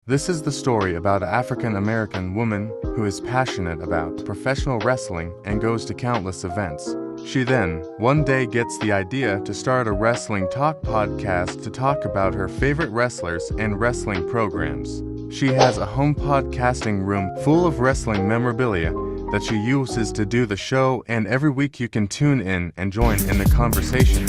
This is the story about an African American woman who is passionate about professional wrestling and goes to countless events. She then, one day, gets the idea to start a wrestling talk podcast to talk about her favorite wrestlers and wrestling programs. She has a home podcasting room full of wrestling memorabilia that she uses to do the show, and every week you can tune in and join in the conversation.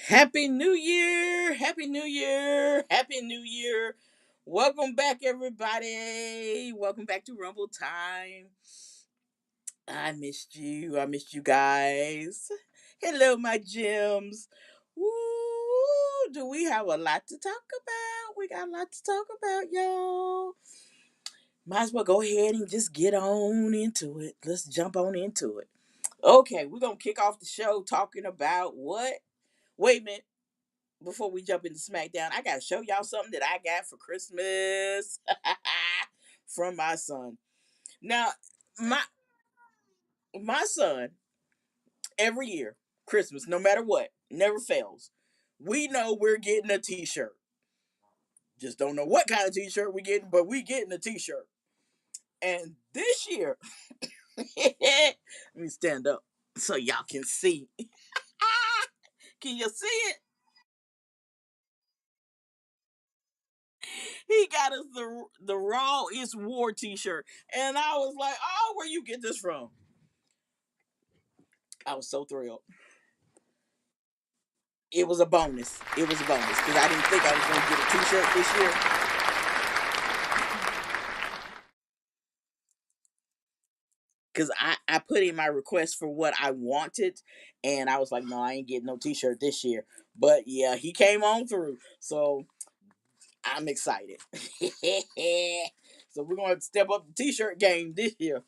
Happy New Year! Happy New Year! Happy New Year! Welcome back, everybody. Welcome back to Rumble Time. I missed you. I missed you guys. Hello, my gems. Woo! Do we have a lot to talk about? We got a lot to talk about, y'all. Might as well go ahead and just get on into it. Let's jump on into it. Okay, we're gonna kick off the show talking about what? Wait a minute. Before we jump into SmackDown, I gotta show y'all something that I got for Christmas from my son. Now, my my son, every year, Christmas, no matter what, never fails. We know we're getting a t-shirt. Just don't know what kind of t-shirt we getting, but we getting a t-shirt. And this year, let me stand up so y'all can see. Can you see it? He got us the Raw is War t-shirt. And I was like, oh, where you get this from? I was so thrilled. It was a bonus. It was a bonus because I didn't think I was going to get a T-shirt this year. Because I put in my request for what I wanted, and I was like, no, I ain't getting no T-shirt this year. But yeah, he came on through, so I'm excited. So we're going to step up the T-shirt game this year.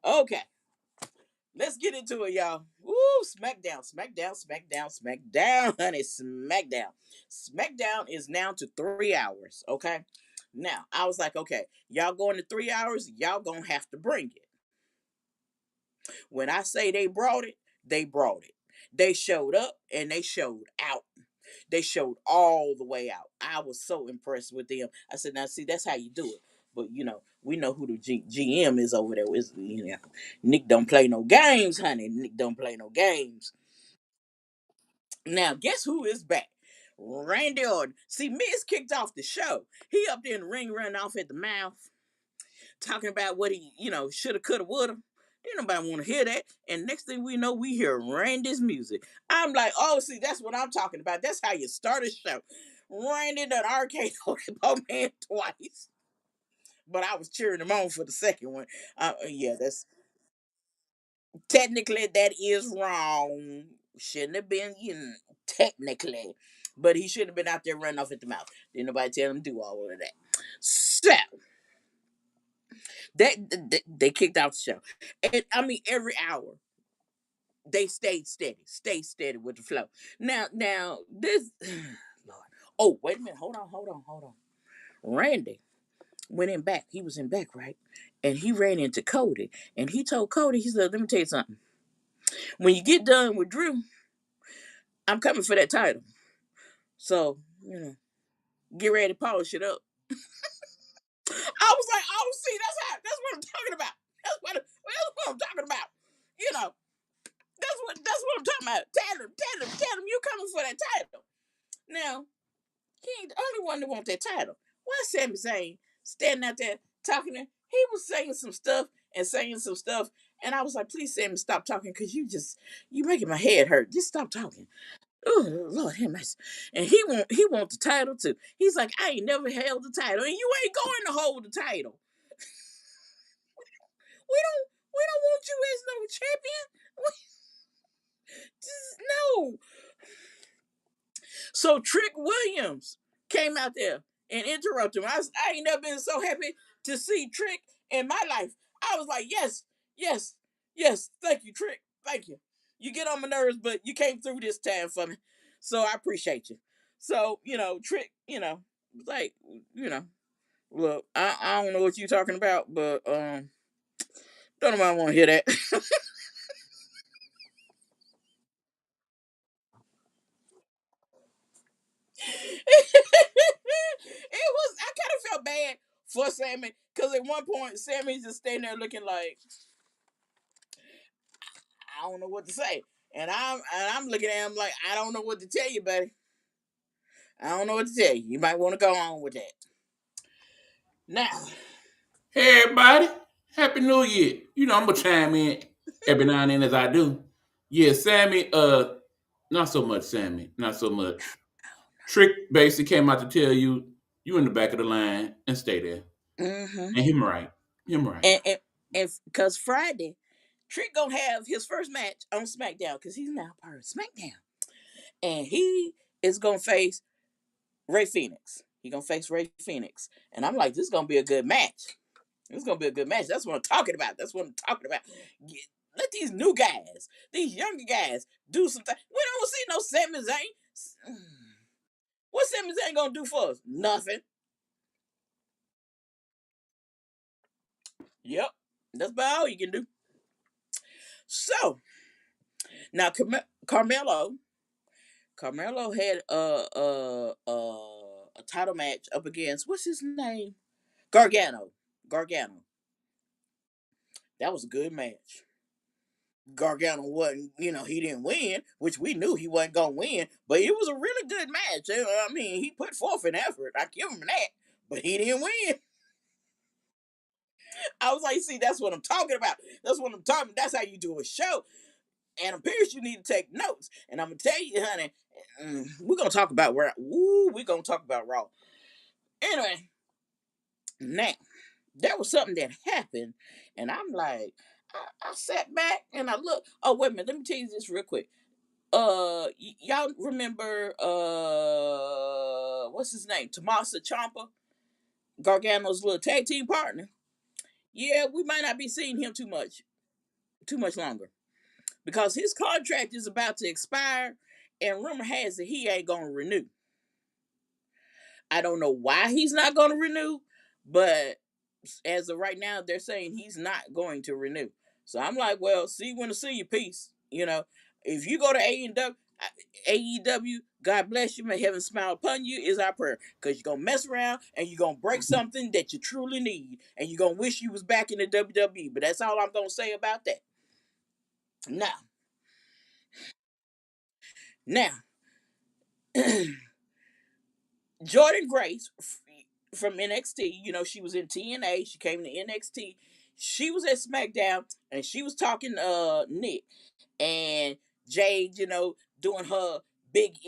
Okay, let's get into it, y'all. Woo! SmackDown, SmackDown, SmackDown, SmackDown, honey, SmackDown. SmackDown is now to 3 hours. Okay. Now I was like, okay, y'all going to 3 hours, y'all gonna have to bring it. When I say they brought it, they brought it. They showed up and they showed out. They showed all the way out. I was so impressed with them. I said, now see, that's how you do it. But we know who the GM is over there. Nick don't play no games, honey. Nick don't play no games. Now, guess who is back? Randy Orton. See, Miz kicked off the show. He up there in the ring running off at the mouth, talking about what he, shoulda, coulda, woulda. Didn't nobody want to hear that. And next thing we know, we hear Randy's music. I'm like, oh, see, that's what I'm talking about. That's how you start a show. Randy that arcade on that man twice. But I was cheering him on for the second one. Yeah, that's technically that is wrong. Shouldn't have been, technically. But he shouldn't have been out there running off at the mouth. Didn't nobody tell him to do all of that. So they kicked out the show. And I mean every hour they stayed steady with the flow. Now this Lord. Oh, wait a minute. Hold on. Randy went in back. He was in back, right? And he ran into Cody. And he told Cody, he said, let me tell you something. When you get done with Drew, I'm coming for that title. So, get ready to polish it up. I was like, oh, see, that's what I'm talking about. That's what I'm talking about. You know, that's what I'm talking about. Tell him you coming for that title. Now, he ain't the only one that want that title. Why Sami Zayn standing out there talking to him? He was saying some stuff and saying some stuff, and I was like, please Sami, stop talking, because you making my head hurt. Just stop talking. Oh Lord have mercy. And he want the title too. He's like, I ain't never held the title, and you ain't going to hold the title. We don't want you as no champion. Just, no. So Trick Williams came out there and interrupted him. I ain't never been so happy to see Trick in my life. I was like, yes, yes, yes. Thank you, Trick. Thank you. You get on my nerves, but you came through this time for me. So I appreciate you. So, Trick, like, you know, look, I don't know what you're talking about, but don't nobody want to hear that. It was I kind of felt bad for Sammy because at one point Sammy's just standing there looking like I don't know what to say, and I'm looking at him like I don't know what to tell you, buddy. I don't know what to tell you. You might want to go on with that. Now, Hey everybody, Happy New Year. I'm gonna chime in every now and then as I do. Yeah, Sammy, not so much Sammy, not so much. Trick basically came out to tell you in the back of the line and stay there. mm-hmm. And him right. Him right. and because Friday, Trick gonna have his first match on SmackDown because he's now part of SmackDown, and he is gonna face Ray Phoenix. He gonna face Ray Phoenix, and I'm like, this is gonna be a good match. It's gonna be a good match. That's what I'm talking about. That's what I'm talking about. Let these new guys, these younger guys, do something. We don't see no Sami Zayn. What Sami Zayn gonna do for us? Nothing. Yep, that's about all you can do. So now Carmelo had a title match up against what's his name? Gargano. Gargano. That was a good match. Gargano wasn't, he didn't win, which we knew he wasn't gonna win, but it was a really good match. I mean, he put forth an effort. I give him that, but he didn't win. I was like, see, that's what I'm talking about. That's what I'm talking. That's how you do a show. And I'm Pierce, you need to take notes. And I'm gonna tell you, honey, we're gonna talk about where. Ooh, we're gonna talk about Raw. Anyway, now there was something that happened, and I'm like, I sat back and I looked. Oh wait a minute, let me tell you this real quick. Y'all remember what's his name? Tomasa Ciampa, Gargano's little tag team partner. Yeah, we might not be seeing him too much longer because his contract is about to expire, and rumor has it he ain't gonna renew. I don't know why he's not gonna renew, but as of right now, they're saying he's not going to renew. So I'm like, well, see you when to see you. Peace. If you go to AEW, God bless you. May heaven smile upon you is our prayer. Because you're going to mess around and you're going to break something that you truly need. And you're going to wish you was back in the WWE. But that's all I'm going to say about that. Now, now, Jordan Grace from NXT, she was in TNA. She came to NXT. She was at SmackDown and she was talking Nick. And Jade, doing her big,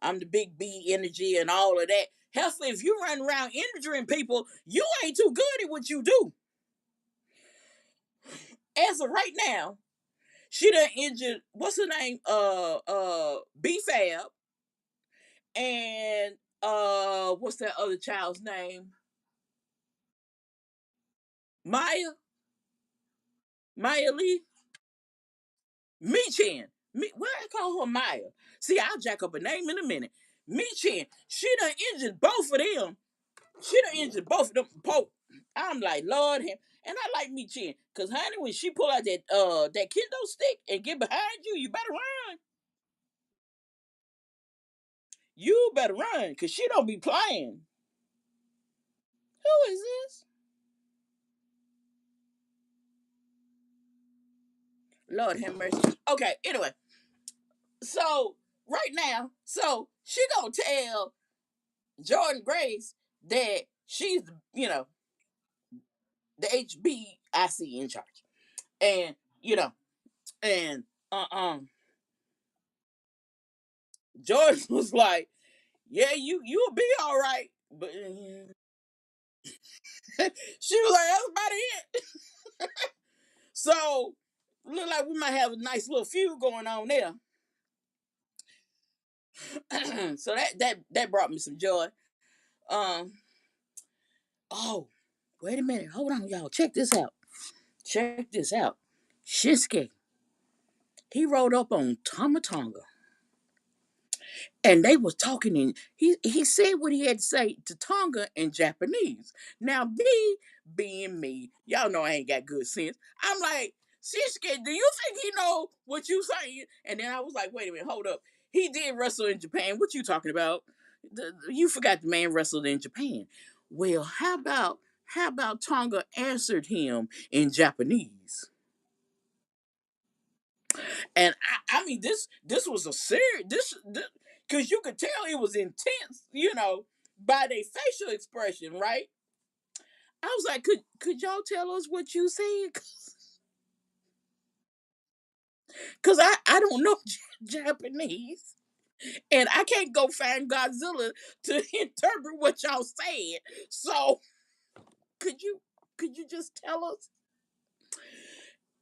I'm the big B energy and all of that. Hell, if you run around injuring people, you ain't too good at what you do. As of right now, she done injured what's her name? B Fab and what's that other child's name? Maya, Maya Lee, Michin. What I call her Maya? See, I'll jack up a name in a minute. Michin. She done injured both of them. She done injured both of them. Pope. I'm like, Lord him. And I like me chin. Cause honey, when she pull out that kendo stick and get behind you, you better run. You better run. Cause she don't be playing. Who is this? Lord have mercy. Okay, anyway. So right now, she gonna tell Jordan Grace that she's the HBIC in charge. And, and uh um George was like, "Yeah, you'll be all right." But she was like, "That's about it." So look like we might have a nice little feud going on there. So that brought me some joy. Um. Oh, wait a minute. Hold on, y'all. Check this out. Check this out. Shinsuke, he rode up on Tomatonga, and they was talking in. He said what he had to say to Tonga in Japanese. Now me being me, y'all know I ain't got good sense. I'm like, Shinsuke, do you think he know what you saying? And then I was like, wait a minute, hold up. He did wrestle in Japan. What you talking about? You forgot the man wrestled in Japan. Well, how about Tonga answered him in Japanese? And I mean this was a serious this because you could tell it was intense, by their facial expression, right? I was like, could y'all tell us what you said? Because I don't know Japanese, and I can't go find Godzilla to interpret what y'all said. So could you could you just tell us?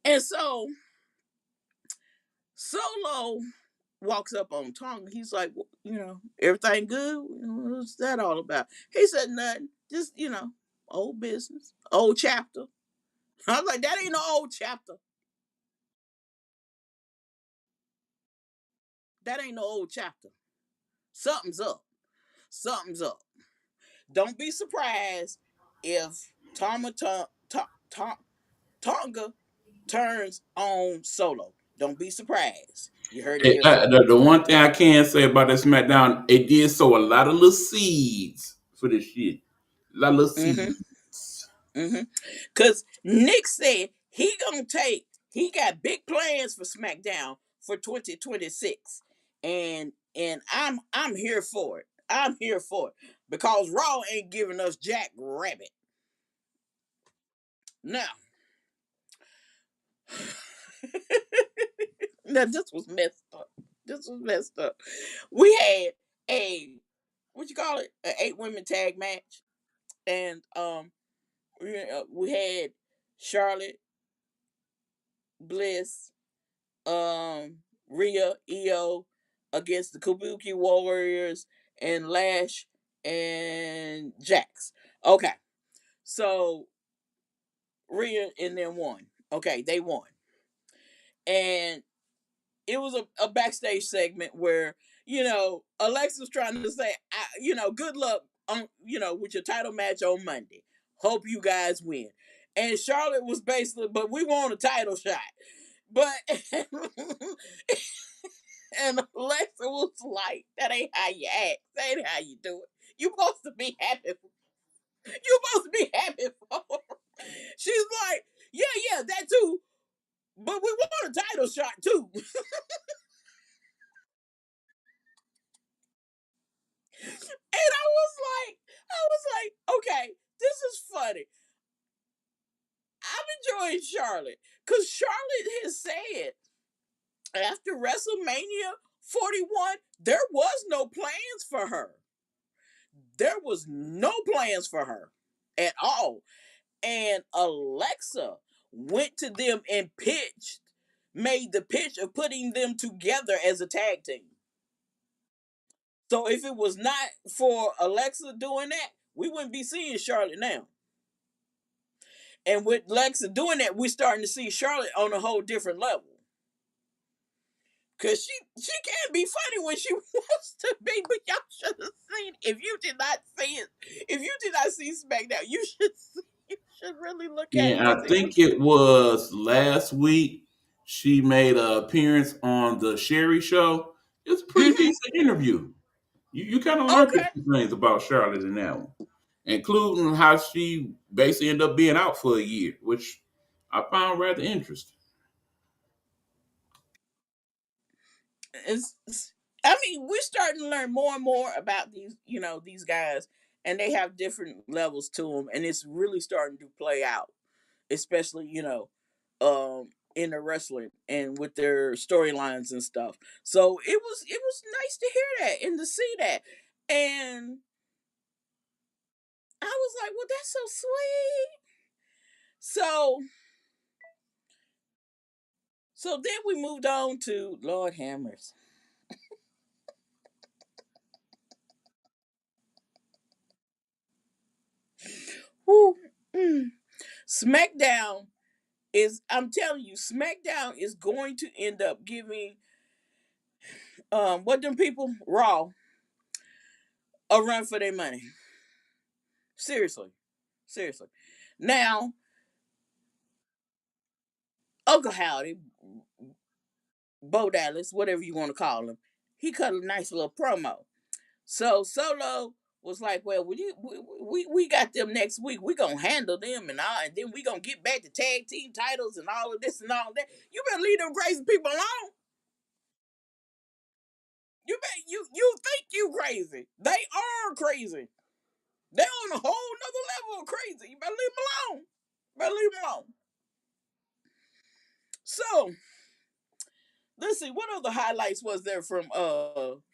And so Solo walks up on Tonga. He's like, everything good? What's that all about? He said, nothing. Just, old business, old chapter. I was like, that ain't no old chapter. That ain't no old chapter. Something's up. Something's up. Don't be surprised if Tonga turns on Solo. Don't be surprised. You heard it here first. The one thing I can say about that SmackDown, it did sow a lot of little seeds for this shit. A lot of little Mm-hmm. seeds. Mm-hmm. Cause Nick said he got big plans for SmackDown for 2026. And I'm here for it. I'm here for it. Because Raw ain't giving us Jack Rabbit. Now, now this was messed up. This was messed up. We had a what you call it? An 8 women tag match. And we had Charlotte, Bliss, Rhea, Io against the Kabuki Warriors and Lash and Jax. Okay, so Rhea and them won. Okay, they won, and it was a backstage segment where Alexa's trying to say, good luck on with your title match on Monday. Hope you guys win. And Charlotte was basically, but we want a title shot. But and Alexa was like, that ain't how you act. That ain't how you do it. You supposed to be happy. You supposed to be happy for her. She's like, yeah, that too. But we want a title shot too. And I was like, okay, this is funny. I'm enjoying Charlotte. Because Charlotte has said after WrestleMania 41, there was no plans for her. There was no plans for her at all. And Alexa went to them and made the pitch of putting them together as a tag team. So if it was not for Alexa doing that, we wouldn't be seeing Charlotte now. And with Alexa doing that, we're starting to see Charlotte on a whole different level. Cause she can be funny when she wants to be, but y'all should have seen. If you did not see it, if you did not see SmackDown, you should really look at it And because I it was. think it was last week she made an appearance on the Sherry Show. It was a pretty Mm-hmm. decent interview. You kind of learned a Okay. few things about Charlotte in that one, including how she basically ended up being out for a year, which I found rather interesting. I mean, we're starting to learn more and more about these guys, and they have different levels to them, and it's really starting to play out. Especially, in the wrestling and with their storylines and stuff. So it was nice to hear that and to see that. And I was like, well, that's so sweet. So then we moved on to Lord Hammers. Whew. Mm. SmackDown is, I'm telling you, SmackDown is going to end up giving what them people Raw a run for their money. Seriously. Seriously. Now, Uncle Howdy, Bo Dallas, whatever you want to call him, he cut a nice little promo. So Solo was like, "Well, we got them next week. We gonna handle them and all, and then we gonna get back to tag team titles and all of this and all of that. You better leave them crazy people alone. You think you crazy? They are crazy. They're on a whole nother level of crazy. You better leave them alone. Better leave them alone." So let's see what other highlights was there from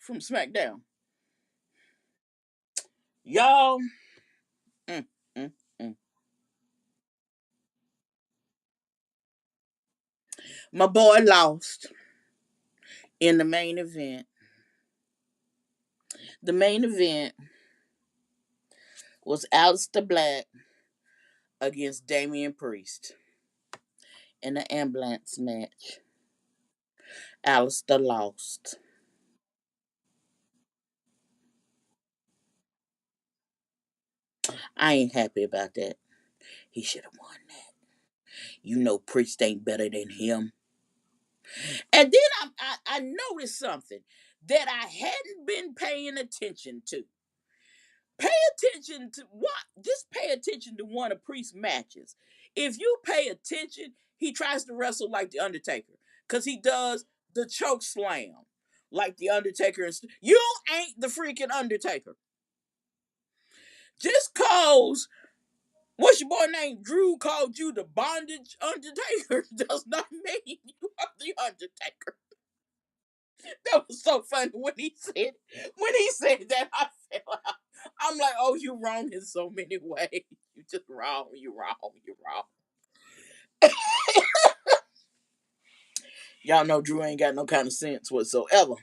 SmackDown, y'all. Mm, mm, mm. My boy lost in the main event. The main event was Aleister Black against Damian Priest in the ambulance match. Aleister lost. I ain't happy about that. He should have won that. You know, Priest ain't better than him. And then I noticed something that I hadn't been paying attention to. Pay attention to what? Just pay attention to one of Priest's matches. If you pay attention, he tries to wrestle like the Undertaker because he does the choke slam like the Undertaker. You ain't the freaking Undertaker. Just cause what's your boy name? Drew called you the bondage Undertaker does not mean you are the Undertaker. That was so funny when he said that. I fell out. I'm like, oh, you wrong in so many ways. You just wrong. You wrong. You wrong. Y'all know Drew ain't got no kind of sense whatsoever.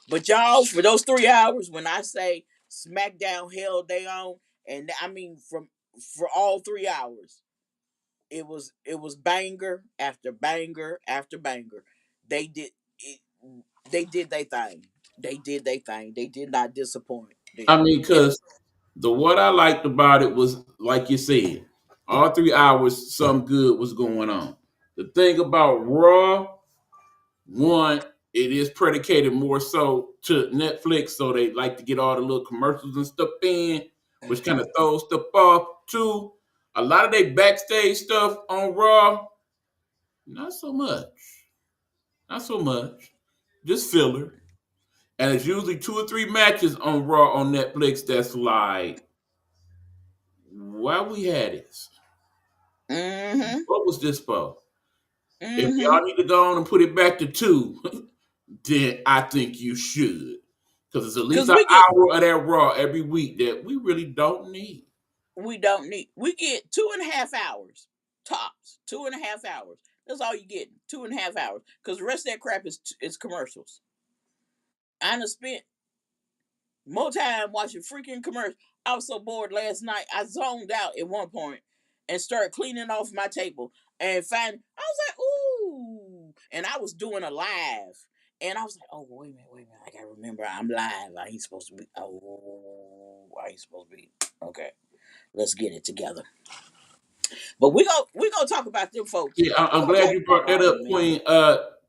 But y'all, for those 3 hours, when I say SmackDown held they on, and I mean for all 3 hours, it was banger after banger after banger. They did it, they did their thing. They did their thing. They did not disappoint. I mean, It because the what I liked about it was, like you said, all 3 hours, something good was going on. The thing about Raw, one, it is predicated more so to Netflix, so they like to get all the little commercials and stuff in, which kind of throws stuff off. Two, a lot of their backstage stuff on Raw, not so much. Not so much. Just filler. And it's usually 2 or 3 matches on Raw on Netflix that's like, why we had this? mm-hmm. What was this for? If Mm-hmm. y'all need to go on and put it back to 2, then I think you should. Because it's at least Cause an hour of that Raw every week that we really don't need. we get 2.5 hours tops. 2.5 hours. That's all you get. 2.5 hours. Cause the rest of that crap is commercials. I done spent more time watching freaking commercials. I was so bored last night. I zoned out at one point and started cleaning off my table and I was like, ooh. And I was doing a live. And I was like, oh, wait a minute. I gotta remember I'm live. I ain't supposed to be. Oh, I ain't supposed to be. Okay. Let's get it together. But we gonna talk about them folks. Yeah, We I'm gonna glad talk you about brought that all up, of them. Queen.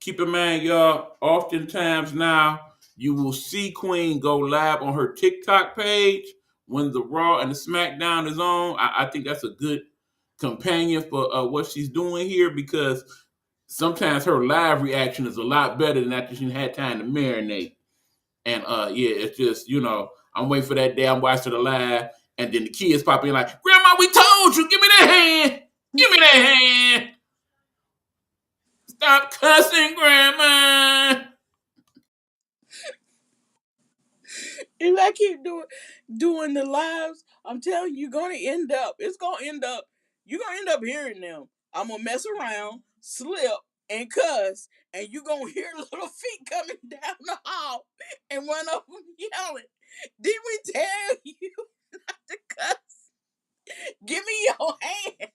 Keep in mind, y'all, oftentimes now you will see Queen go live on her TikTok page when the Raw and the SmackDown is on. I think that's a good companion for what she's doing here, because sometimes her live reaction is a lot better than after she had time to marinate. And yeah, it's just, I'm waiting for that day I'm watching the live, and then the kids pop in like, Grandma, we told you, give me that hand. Give me that hand. Stop cussing, Grandma. If I keep doing the lives, I'm telling you, you're gonna end up hearing them. I'm gonna mess around, slip, and cuss, and you're gonna hear little feet coming down the hall, and one of them yelling, "Did we tell you not to cuss? Give me your hand."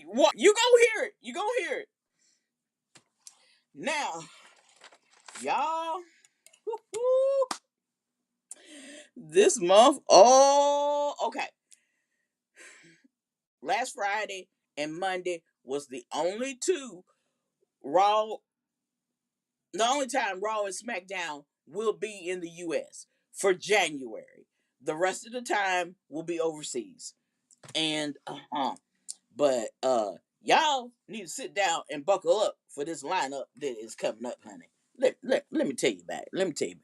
What you gonna hear it? You gonna hear it now, y'all. Woo-hoo. This month, oh, okay. Last Friday and Monday was Raw, the only time Raw and SmackDown will be in the US for January. The rest of the time will be overseas. And but y'all need to sit down and buckle up for this lineup that is coming up, honey. Let me tell you about it. Let me tell you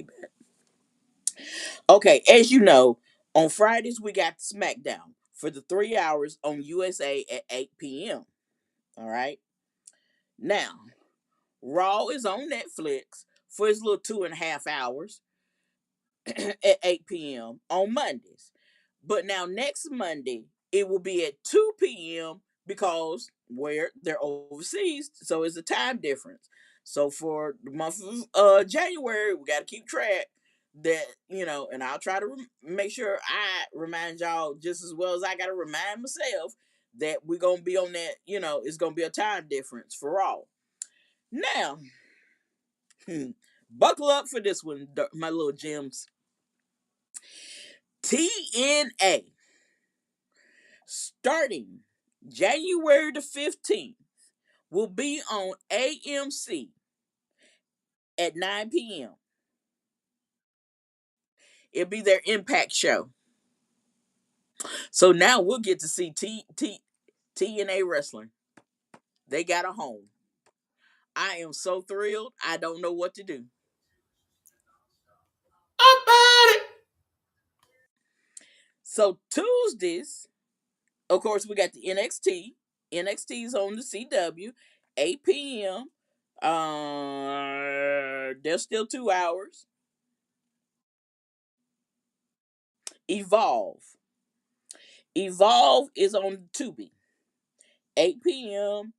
about it. Okay, as you know, on Fridays we got SmackDown for the 3 hours on USA at 8 p.m. All right. Now, Raw is on Netflix for its little 2.5 hours at 8 p.m. on Mondays. But now next Monday, it will be at 2 p.m. because where they're overseas, so it's a time difference. So for the month of January, we got to keep track that, and I'll try to make sure I remind y'all just as well as I got to remind myself that we're going to be on that, it's going to be a time difference for all. Now, buckle up for this one, my little gems. TNA, starting January the 15th, will be on AMC at 9 p.m. It'll be their Impact show. So now we'll get to see TNA wrestling. They got a home. I am so thrilled. I don't know what to do. About it. So Tuesdays, of course, we got the NXT. NXT's on the CW, 8 p.m. There's still 2 hours. Evolve. Evolve is on Tubi, 8 p.m.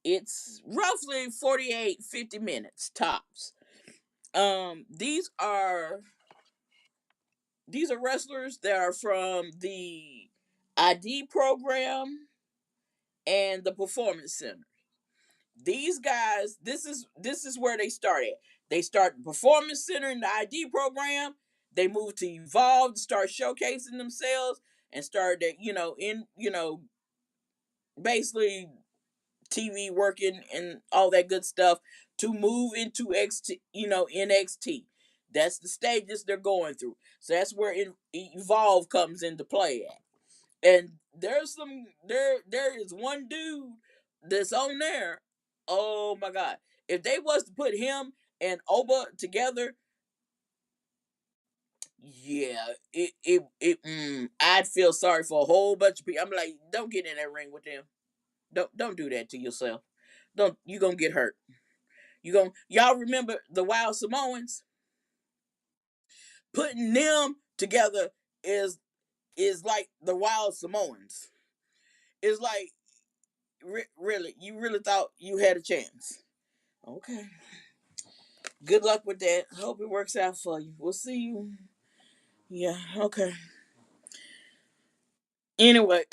It's roughly 48-50 minutes tops. These are wrestlers that are from the ID program and the Performance Center. These guys, this is where they started. They start the Performance Center in the ID program. They moved to Evolve to start showcasing themselves and started, basically TV working and all that good stuff to move into NXT. That's the stages they're going through. So that's where Evolve comes into play at. And there is one dude that's on there. Oh my god. If they was to put him and Oba together, yeah, I'd feel sorry for a whole bunch of people. I'm like, don't get in that ring with them. Don't do that to yourself. Don't You gonna get hurt. Y'all remember the Wild Samoans? Putting them together is like the Wild Samoans. It's like really, you really thought you had a chance. Okay. Good luck with that. Hope it works out for you. We'll see you. Yeah, okay. Anyway.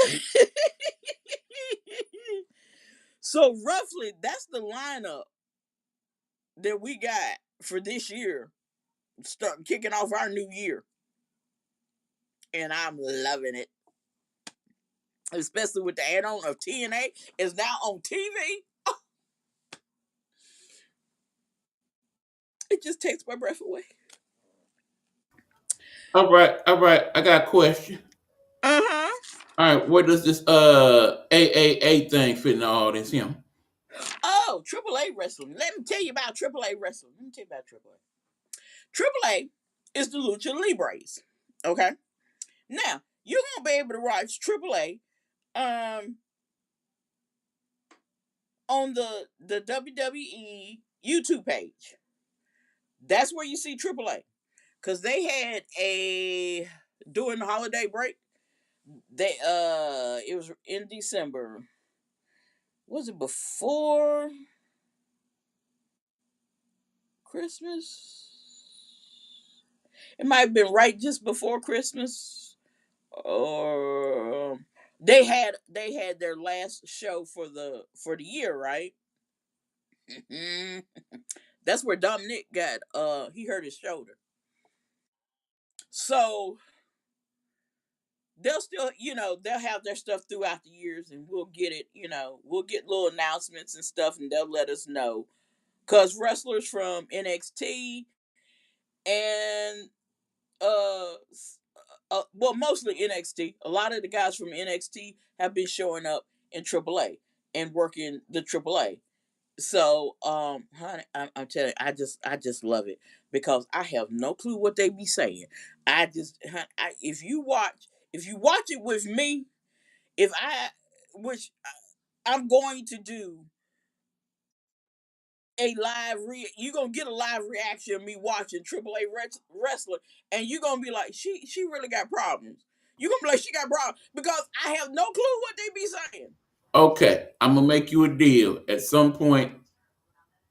So roughly that's the lineup that we got for this year. Start kicking off our new year. And I'm loving it. Especially with the add-on of TNA is now on TV. Oh, it just takes my breath away. All right, all right. I got a question. Uh-huh. All right, where does this AAA thing fit in all this? Oh, AAA wrestling. Let me tell you about AAA wrestling. Let me tell you about AAA. AAA is the Lucha Libres. Okay? Now, you're going to be able to watch AAA on the WWE YouTube page. That's where you see AAA because they had a during the holiday break. They it was in December. Was it before Christmas? It might have been right just before Christmas, or they had their last show for the year, right? Mhm. That's where Dominic got he hurt his shoulder. So they'll still, they'll have their stuff throughout the years and we'll get it, we'll get little announcements and stuff and they'll let us know. Cause wrestlers from NXT and uh well, mostly NXT. A lot of the guys from NXT have been showing up in AAA and working the AAA. So, honey, I'm telling you, I just love it because I have no clue what they be saying. If you watch it with me, if I, which I'm going to do a you're gonna get a live reaction of me watching AAA wrestler, and you're gonna be like, she really got problems. You're gonna be like, she got problems because I have no clue what they be saying. Okay, I'm gonna make you a deal. At some point,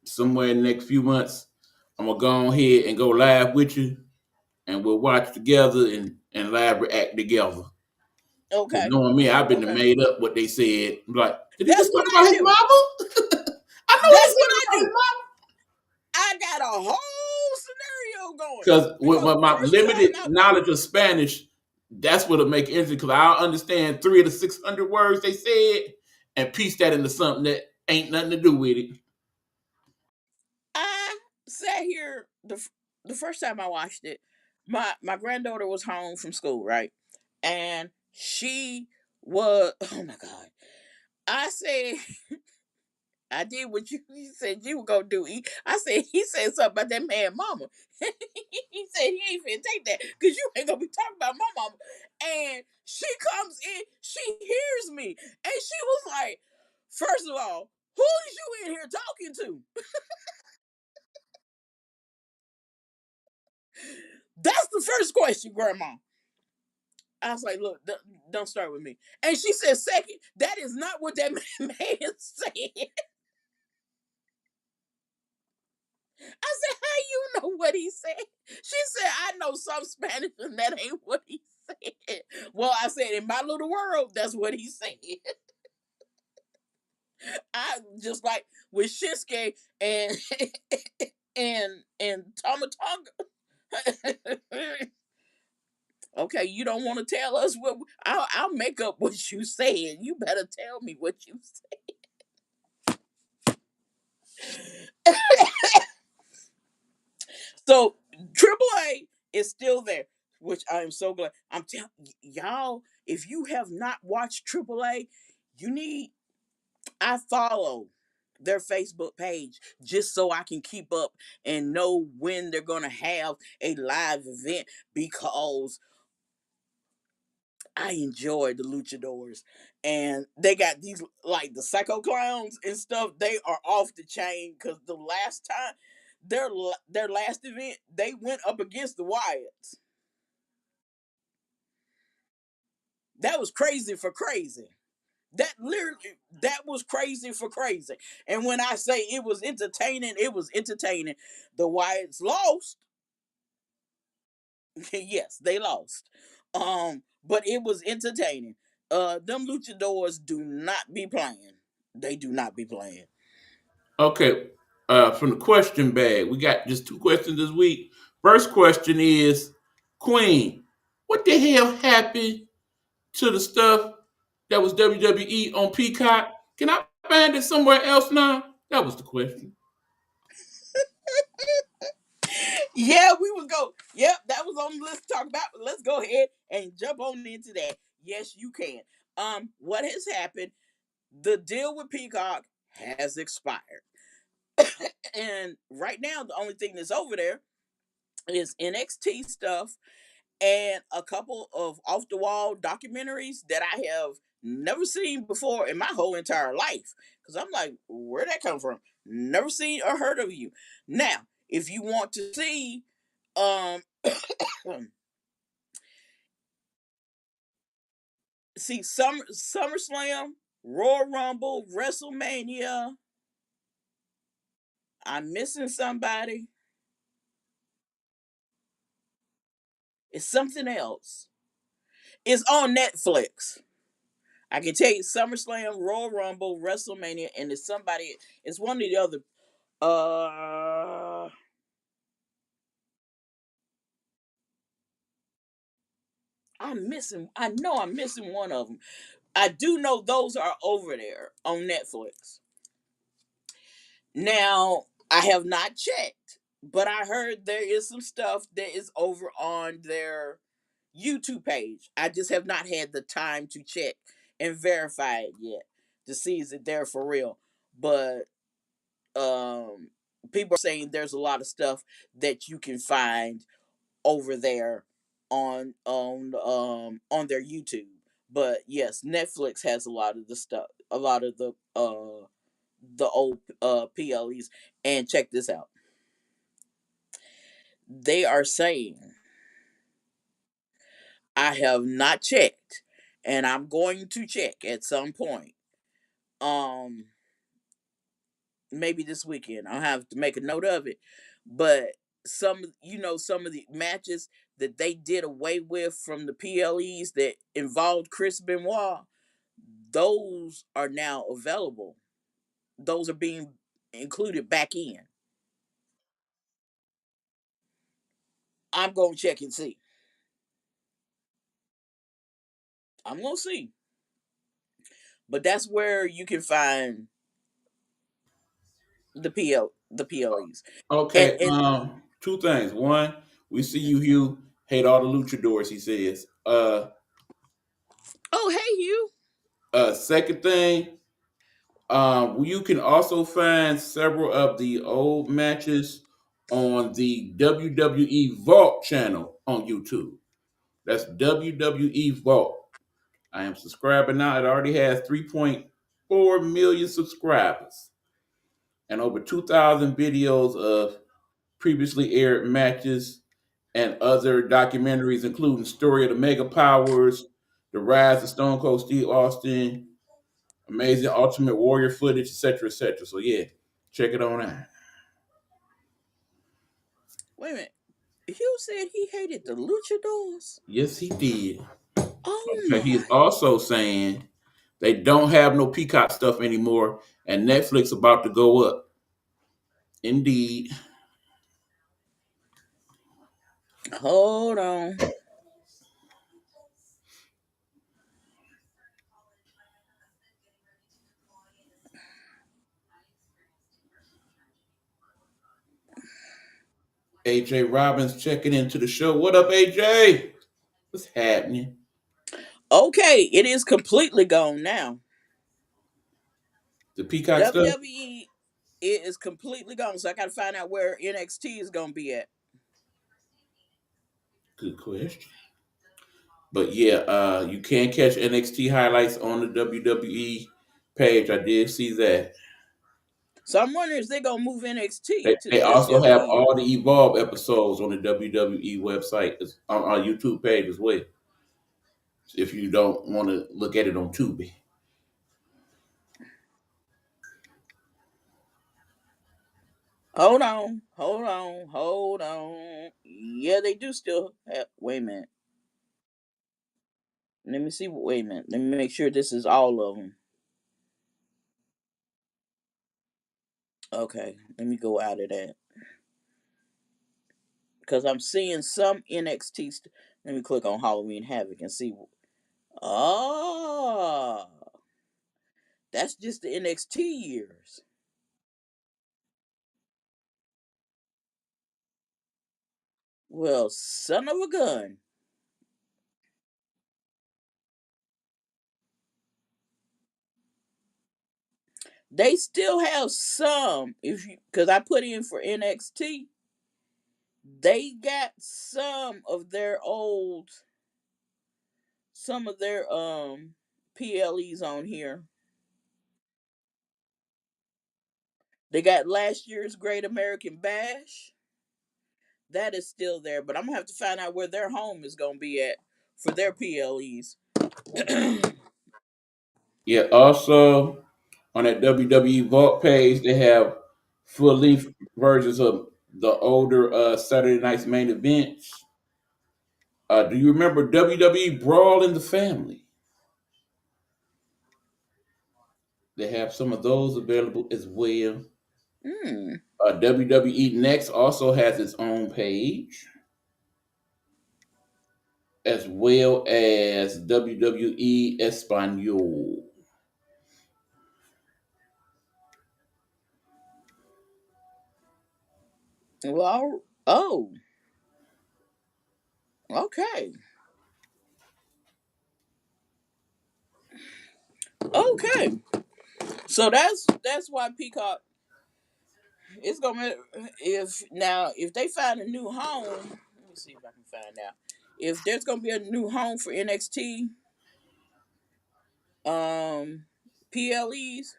somewhere in the next few months, I'm gonna go ahead and go live with you, and we'll watch together and live react together. Because Okay, knowing me, I've been okay, made up what they said. I'm like, did he that's just what talk I about his do. mama? I know he That's what said I about his do. mama. I got a whole scenario going Because with because my first time limited I watched. knowledge of Spanish, that's what'll make it interesting. Because I'll understand 3 of the 600 words they said and piece that into something that ain't nothing to do with it. I sat here the first time I watched it. My granddaughter was home from school, right, and she was oh my god. I said I did what you said you were gonna do. I said he said something about that man mama. He said he ain't finna take that because you ain't gonna be talking about my mama. And she comes in, she hears me, and she was like, first of all, who is you in here talking to? That's the first question, Grandma. I was like, look, don't start with me. And she said, second, that is not what that man said. I said, how you know what he said? She said, I know some Spanish and that ain't what he said. Well, I said, in my little world, that's what he said. I just like with Shinsuke and and Tomatonga. Okay, you don't want to tell us what I'll make up what you said. You better tell me what you said. So AAA is still there, which I am so glad. I'm telling y'all, if you have not watched AAA, you need. I follow their Facebook page just so I can keep up and know when they're gonna have a live event because I enjoy the luchadors and they got these like the psycho clowns and stuff. They are off the chain because the last time their last event they went up against the Wyatts. That was crazy for crazy. That literally that was crazy for crazy. And when I say it was entertaining, it was entertaining. The Wyatts lost. Yes, they lost. But it was entertaining. Them luchadors do not be playing. They do not be playing. Okay, from the question bag, we got just 2 questions this week. First question is, Queen, what the hell happened to the stuff that was WWE on Peacock? Can I find it somewhere else now? That was the question. Yeah, we would go. Yep, that was on the list to talk about. Let's go ahead and jump on into that. Yes, you can. What has happened? The deal with Peacock has expired. And right now, the only thing that's over there is NXT stuff and a couple of off the wall documentaries that I have never seen before in my whole entire life. Because I'm like, where'd that come from? Never seen or heard of you. Now, if you want to see, um, see SummerSlam, Royal Rumble, WrestleMania. I'm missing somebody. It's something else. It's on Netflix. I can tell you SummerSlam, Royal Rumble, WrestleMania, and it's somebody. It's one of the other. Uh, I'm missing. I know I'm missing one of them. I do know those are over there on Netflix. Now I have not checked, but I heard there is some stuff that is over on their YouTube page. I just have not had the time to check and verify it yet to see is it there for real. But um people are saying there's a lot of stuff that you can find over there on their YouTube. But yes, Netflix has a lot of the stuff, a lot of the old PLEs. And check this out. They are saying, I have not checked and I'm going to check at some point. Um Maybe this weekend. I'll have to make a note of it. But some of the matches that they did away with from the PLEs that involved Chris Benoit, those are now available. Those are being included back in. I'm gonna check and see. I'm gonna see. But that's where you can find the PLEs. And Okay, and two things. One, we see you, Hugh, hate all the luchadors, he says. oh hey you. Second thing, you can also find several of the old matches on the WWE Vault channel on YouTube. That's WWE Vault. I am subscribing now. It already has 3.4 million subscribers and over 2,000 videos of previously aired matches and other documentaries, including Story of the Mega Powers, The Rise of Stone Cold Steve Austin, Amazing Ultimate Warrior footage, etc., etc. So yeah, check it on out. Wait a minute. Hugh said he hated the luchadors. Yes, he did. Oh Okay, he is my. also saying they don't have no Peacock stuff anymore, and Netflix about to go up. Indeed. Hold on. AJ Robbins checking into the show. What up, AJ? What's happening? Okay, it is completely gone now. The Peacock stuff? WWE, it is completely gone. So I got to find out where NXT is going to be at. Good question. But yeah, you can catch NXT highlights on the WWE page. I did see that. So I'm wondering if they're going to move NXT They, to they the this also have year. all the Evolve episodes on the WWE website on our YouTube page as well. If you don't want to look at it on Tubi. Hold on. Hold on. Hold on. Yeah, they do still have. Wait a minute. Let me see. Wait a minute. Let me make sure this is all of them. Okay. Let me go out of that. Because I'm seeing some NXT. Let me click on Halloween Havoc and see. Oh, that's just the NXT years. Well, son of a gun. They still have some. If you, because I put in for NXT, they got some of their PLEs on here. They got last year's Great American Bash. That is still there, but I'm gonna have to find out where their home is gonna be at for their PLEs. Yeah, also on that WWE Vault page, they have full length versions of the older Saturday night's main events. Do you remember WWE Brawl in the Family? They have some of those available as well. Hmm. WWE Next also has its own page, as well as WWE Espanol. Well, oh, okay, okay. So that's why Peacock is gonna, if they find a new home. Let me see if I can find out if there's gonna be a new home for NXT PLEs.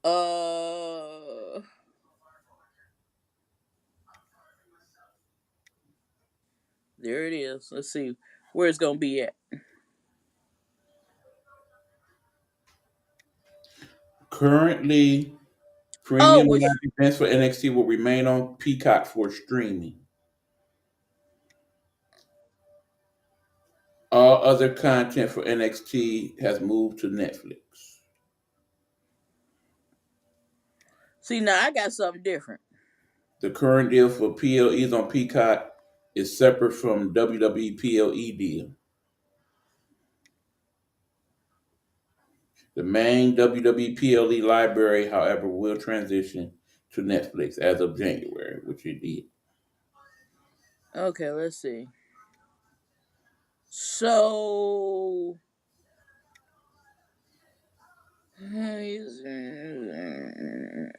Uh, there it is. Let's see where it's gonna be at. Currently, Oh, premium live events for NXT will remain on Peacock for streaming. All other content for NXT has moved to Netflix. see now I got something different. The current deal for PLEs on Peacock is separate from WWE PLE deal. The main WWE PLE library, however, will transition to Netflix as of January, which it did. Okay, let's see. So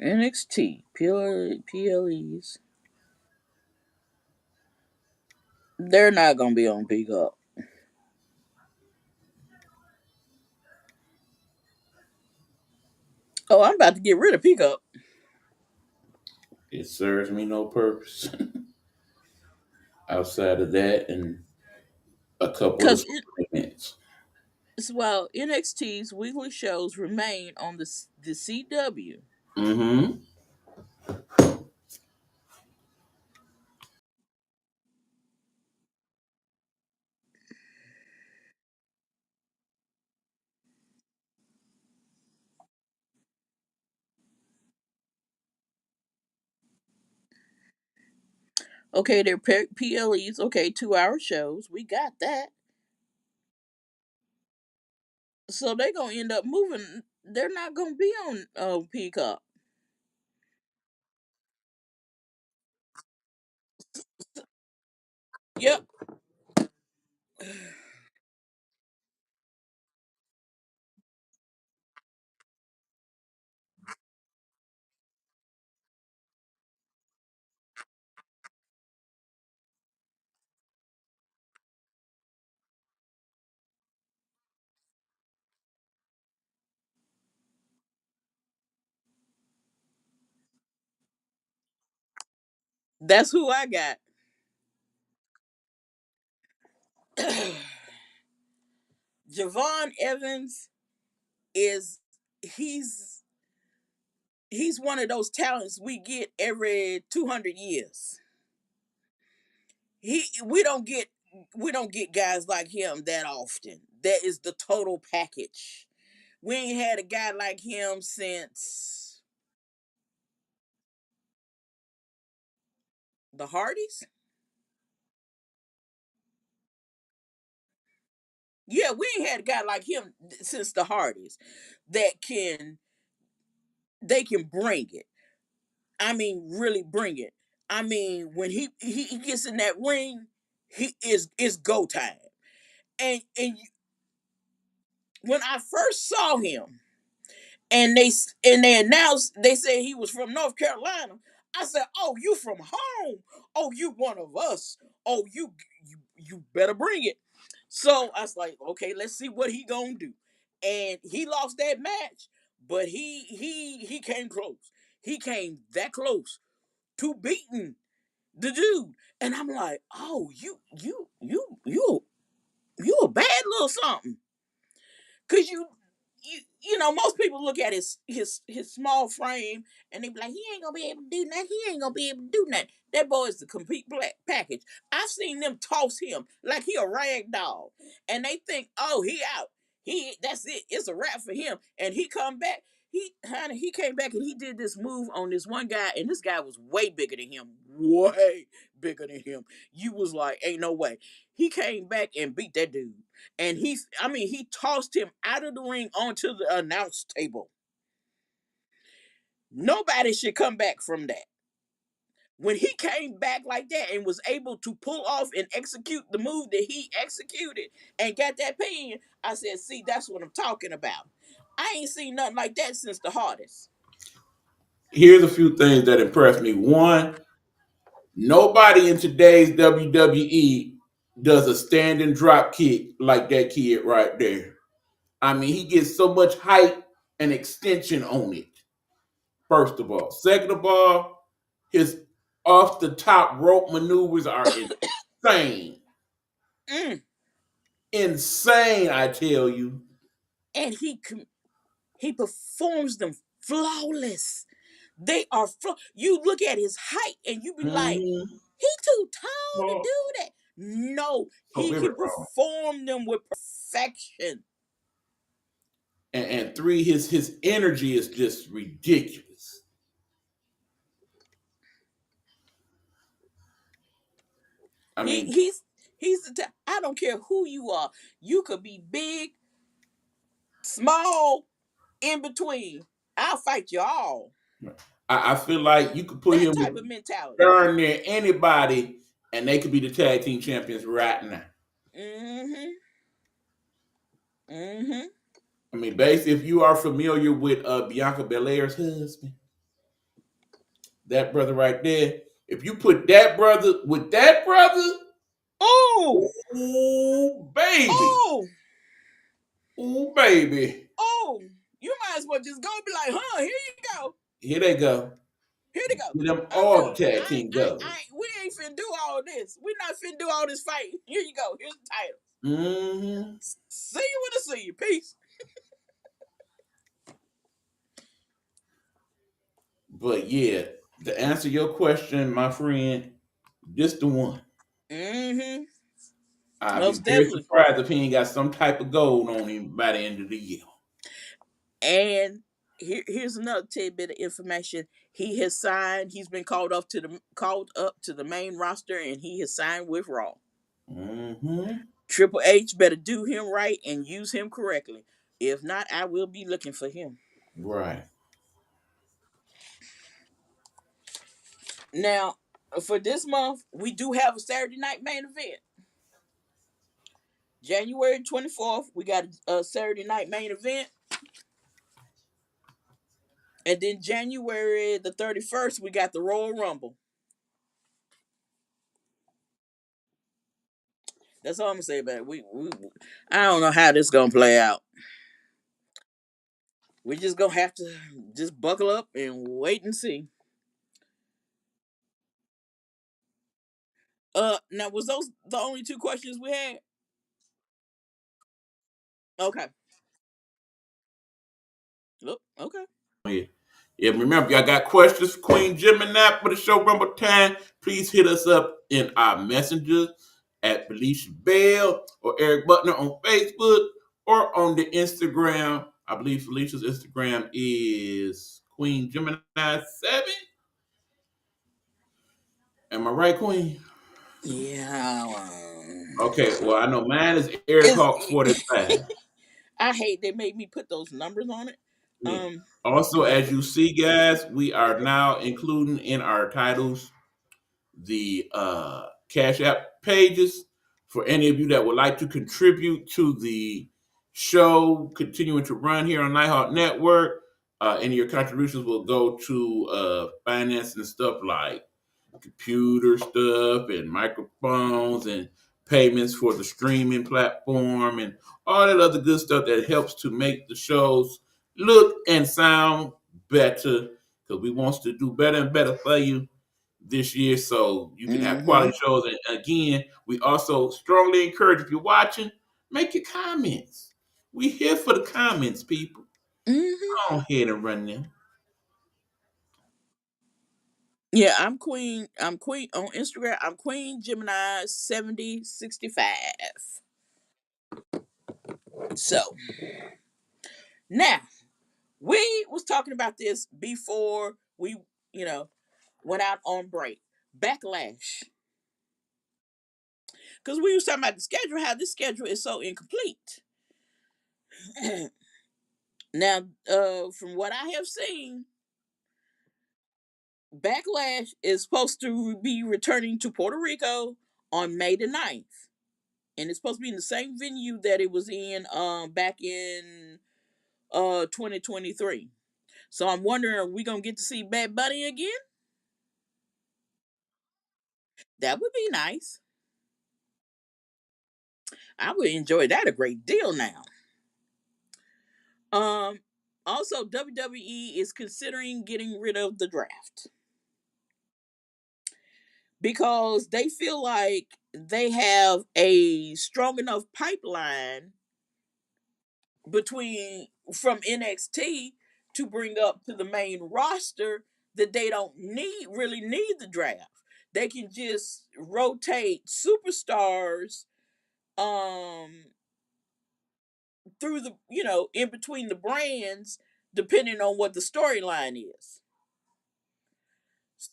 NXT PLEs. They're not gonna be on Peacock. Oh, I'm about to get rid of Peacock It serves me no purpose outside of that and a couple of because events. well NXT's weekly shows remain on the CW. Mm-hmm. Okay, they're PLEs. Okay, 2 hour shows. We got that. So they're gonna end up moving. They're not gonna be on Peacock. Yep. That's who I got. Javon Evans is he's he's one of those talents we get every 200 years. He we don't get guys like him that often. That is the total package. We ain't had a guy like him since the Hardys. Yeah, we ain't had a guy like him since the Hardys that can bring it. I mean, really bring it. I mean, when he gets in that ring, he is it's go time. And when I first saw him, and they announced they said he was from North Carolina, I said, "Oh, you from home? Oh, you one of us? Oh, you better bring it." So I was like, okay, let's see what he gonna do. And he lost that match, but he came close. He came that close to beating the dude. And I'm like, oh, you a bad little something. Cause you know, most people look at his small frame and they be like, he ain't gonna be able to do nothing. He ain't gonna be able to do nothing. That boy is the complete black package. I've seen them toss him like he a rag doll, and they think, oh, he out. That's it. It's a wrap for him. And he come back. He came back and he did this move on this one guy, and this guy was way bigger than him. Way bigger than him. You was like, ain't no way. He came back and beat that dude. And he tossed him out of the ring onto the announce table. Nobody should come back from that. When he came back like that and was able to pull off and execute the move that he executed and got that pin, I said, see, that's what I'm talking about. I ain't seen nothing like that since the hardest. Here's a few things that impressed me. One, nobody in today's WWE does a standing drop kick like that kid right there. I mean, he gets so much height and extension on it. First of all. Second of all, his off the top rope maneuvers are insane. Mm. Insane, I tell you. And he performs them flawless. They are you look at his height and you be like, he too tall to do that. No, he can perform them with perfection. And three, his energy is just ridiculous. I mean, he's I don't care who you are. You could be big, small, in between. I'll fight you all. I feel like you could put That him type with of mentality. darn near anybody, and they could be the tag team champions right now. Mm-hmm. Mm-hmm. I mean, basically, if you are familiar with Bianca Belair's husband, that brother right there, if you put that brother with that brother, oh, baby, oh, baby, you might as well just go and be like, huh, here you go. Here they go. Here they go. Give them all the tag team go. We ain't finna do all this. We not finna do all this fighting. Here you go. Here's the title. Mm-hmm. See you when I see you. Peace. But yeah, to answer your question, my friend, this the one. Mm-hmm. I'd be very surprised if he ain't got some type of gold on him by the end of the year. And here's another tidbit of information. He has signed. He's been called up to the main roster, and he has signed with Raw. Mm-hmm. Triple H better do him right and use him correctly. If not, I will be looking for him. Right. Now, for this month, we do have a Saturday night main event. January 24th, we got a Saturday night main event. And then January the 31st, we got the Royal Rumble. That's all I'm gonna say about it. I don't know how this is gonna play out. We're just gonna have to just buckle up and wait and see. Now was those the only two questions we had? Okay. Look, okay. Yeah, remember, y'all got questions for Queen Gemini for the show Rumble Time, please hit us up in our messengers at Felicia Bell or Eric Butner on Facebook or on the Instagram. I believe Felicia's Instagram is Queen Gemini 7. Am I right, Queen? Yeah. Okay, well, I know mine is Eric Hawk 45. I hate they made me put those numbers on it. Yeah. Also, as you see, guys, we are now including in our titles the Cash App pages for any of you that would like to contribute to the show continuing to run here on Nighthawk Network. Any of your contributions will go to finance and stuff like computer stuff and microphones and payments for the streaming platform, and all that other good stuff that helps to make the shows look and sound better. Because we want to do better and better for you this year, so you can have Mm-hmm. quality shows. And again, we also strongly encourage, if you're watching, make your comments. We here for the comments, people. Mm-hmm. Go ahead and run them. Yeah, I'm Queen. I'm Queen on Instagram. I'm Queen Gemini 7065. So now we was talking about this before we, you know, went out on break. Backlash. Because we was talking about the schedule, how this schedule is so incomplete. Now, from what I have seen, Backlash is supposed to be returning to Puerto Rico on May the 9th. And it's supposed to be in the same venue that it was in back in 2023. So I'm wondering, are we gonna get to see Bad Bunny again? That would be nice. I would enjoy that a great deal now. Um Also, WWE is considering getting rid of the draft because they feel like they have a strong enough pipeline between from NXT to bring up to the main roster that they don't really need the draft. They can just rotate superstars um through the in between the brands depending on what the storyline is.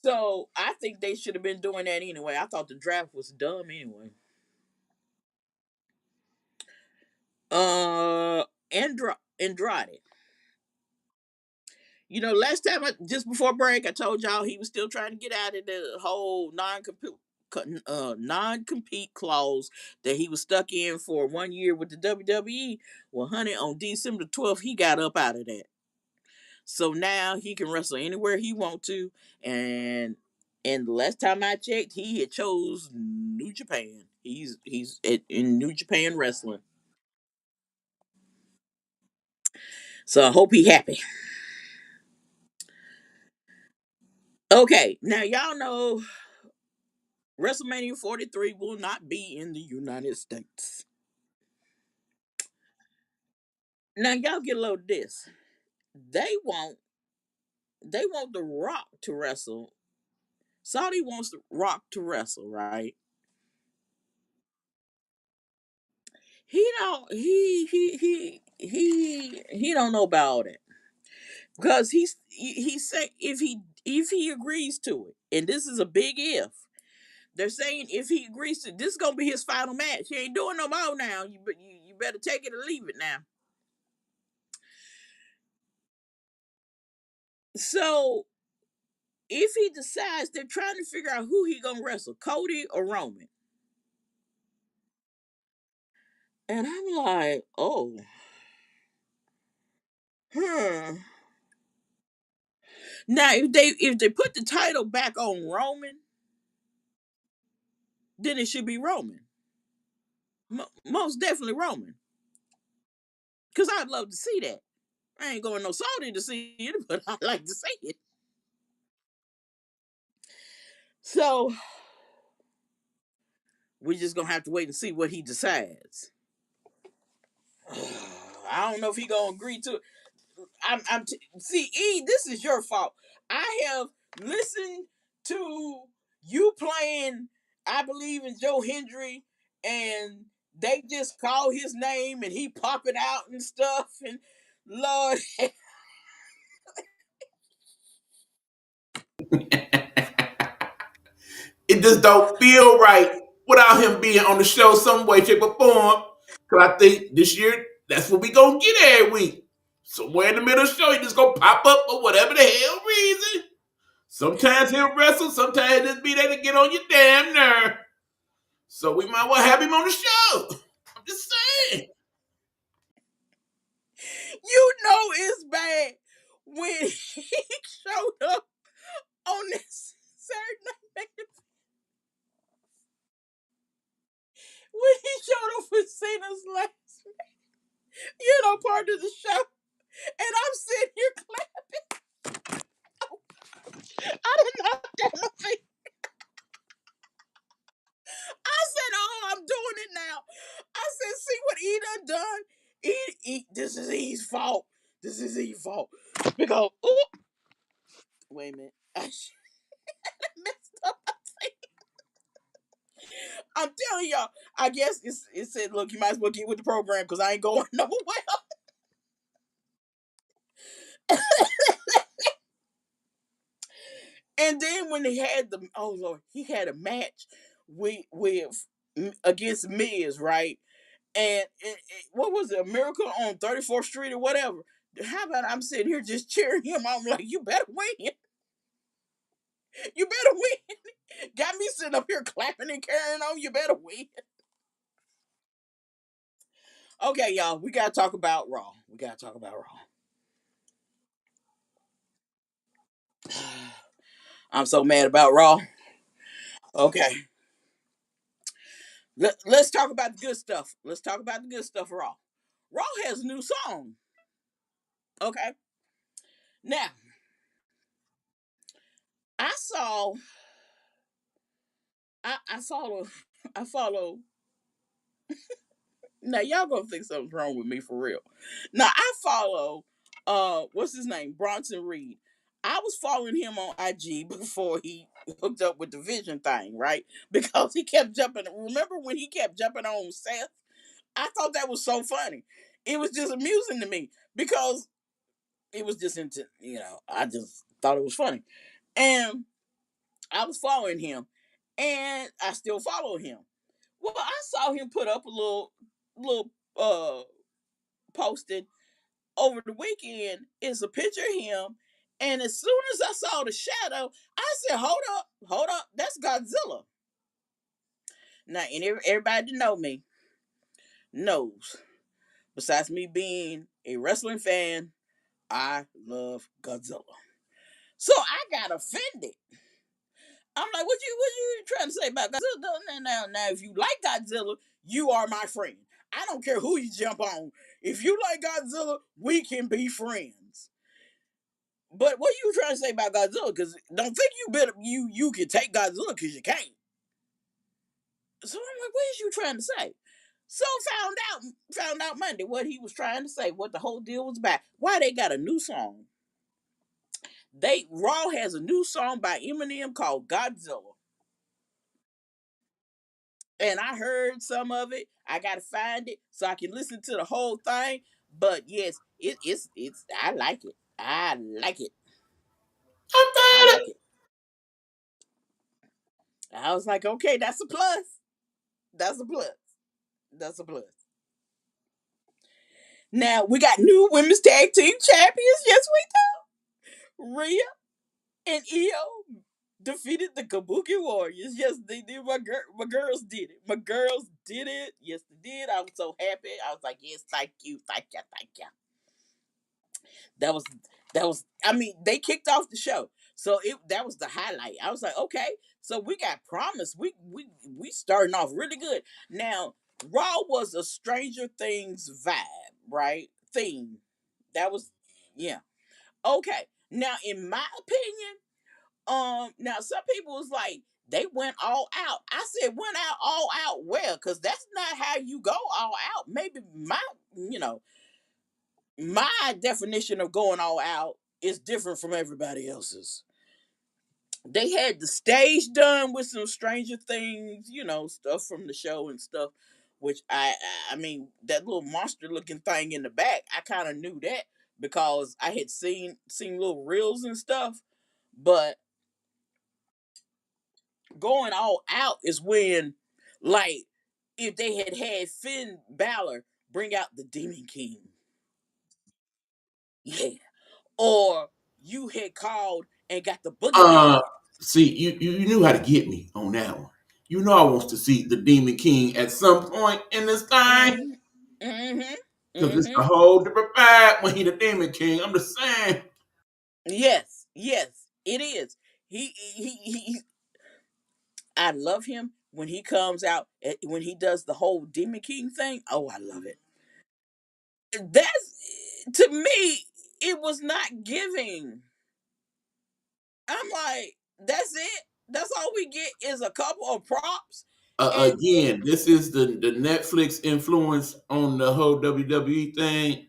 So I think they should have been doing that anyway. I thought the draft was dumb anyway. Uh Andrade. Last time, just before break, I told y'all he was still trying to get out of the whole non-compete clause that he was stuck in for 1 year with the WWE. Well, honey, on December 12th, he got up out of that. So now he can wrestle anywhere he want to, and the last time I checked, he had chose New Japan. In New Japan Wrestling. So I hope he happy. Okay, now y'all know WrestleMania 43 will not be in the United States. Now y'all get a load of this. They want they want the Rock to wrestle. Saudi wants the Rock to wrestle, right? He don't know about all that because he say if he agrees to it, and this is a big if. They're saying if he agrees to this is gonna be his final match. He ain't doing no more now. You better take it or leave it now. So if he decides, they're trying to figure out who he gonna wrestle, Cody or Roman. And I'm like, oh, hmm. Now if they put the title back on Roman, then it should be Roman. Most definitely Roman. Cause I'd love to see that. I ain't going no Saudi to see it, but I'd like to see it. So we're just gonna have to wait and see what he decides. I don't know if he gonna agree to it. See, E, this is your fault. I have listened to you playing I Believe in Joe Hendry, and they just call his name and he popping out and stuff, and Lord. It just don't feel right without him being on the show some way, shape, or form. Because I think this year, that's what we going to get every week. Somewhere in the middle of the show, he just going to pop up for whatever the hell reason. Sometimes he'll wrestle, sometimes he'll just be there to get on your damn nerve. So we might well have him on the show. I'm just saying. It's bad when he showed up on this Saturday Night with Cena's last, part of the show, and I'm sitting here clapping. I did not damn my feet. I said, "Oh, I'm doing it now." I said, "See what E done? This is E's fault. This is E's fault because ooh, wait a minute, I messed up my feet." I'm telling y'all. I guess it said, "Look, you might as well get with the program because I ain't going nowhere." And then when he had he had a match with against Miz, right? And what was it, a Miracle on 34th Street or whatever? How about I'm sitting here just cheering him? I'm like, you better win. You better win. Got me sitting up here clapping and carrying on. You better win. Okay, y'all, we gotta talk about Raw. We gotta talk about Raw. I'm so mad about Raw. Okay. Let's talk about the good stuff. Let's talk about the good stuff. Raw. Raw has a new song. Okay. Now, I saw. I follow. I follow. Now y'all gonna think something's wrong with me for real. Now I follow. What's his name? Bronson Reed. I was following him on IG before he hooked up with the Vision thing, right? Because he kept jumping. Remember when he kept jumping on Seth? I thought that was so funny. It was just amusing to me because it was just I just thought it was funny. And I was following him and I still follow him. Well, I saw him put up a little posted over the weekend. It's a picture of him. And as soon as I saw the shadow, I said, hold up, that's Godzilla. Now, and everybody that know me knows, besides me being a wrestling fan, I love Godzilla. So I got offended. I'm like, what you trying to say about Godzilla? Now, if you like Godzilla, you are my friend. I don't care who you jump on. If you like Godzilla, we can be friends. But what you trying to say about Godzilla? Because don't think you can take Godzilla because you can't. So I'm like, what is you trying to say? So found out Monday what he was trying to say, what the whole deal was about. Why they got a new song? Raw has a new song by Eminem called Godzilla. And I heard some of it. I gotta find it so I can listen to the whole thing. But yes, it's I like it. I like it. I'm I fine. like it. I was like, okay, that's a plus. That's a plus. That's a plus. Now we got new women's tag team champions. Yes, we do. Rhea and Io defeated the Kabuki Warriors. Yes, they did. My girls did it. My girls did it. Yes, they did. I was so happy. I was like, yes, thank you, thank you, thank you. That was. I mean, they kicked off the show, so that was the highlight. I was like, okay, so we got promise. We starting off really good. Now, Raw was a Stranger Things vibe, right? Theme. That was, yeah. Okay. Now, in my opinion, now some people was like they went all out. I said went out all out well, because that's not how you go all out. Maybe my definition of going all out is different from everybody else's. They had the stage done with some Stranger Things, stuff from the show and stuff, which I mean that little monster looking thing in the back, I kind of knew that because I had seen little reels and stuff, but going all out is when, like, if they had Finn Balor bring out the Demon King, yeah, or you had called and got the Boogeyman. Uh, See, you knew how to get me on that one. You know I wants to see the Demon King at some point in this thing. Mm-hmm. Mm-hmm. Because it's Mm-hmm. a whole different vibe when he the Demon King. I'm just saying. Yes, yes, it is. He I love him when he comes out, when he does the whole Demon King thing. Oh, I love it. That's, to me, it was not giving. I'm like, that's it. That's all we get is a couple of props, and then Again, this is the Netflix influence on the whole WWE thing.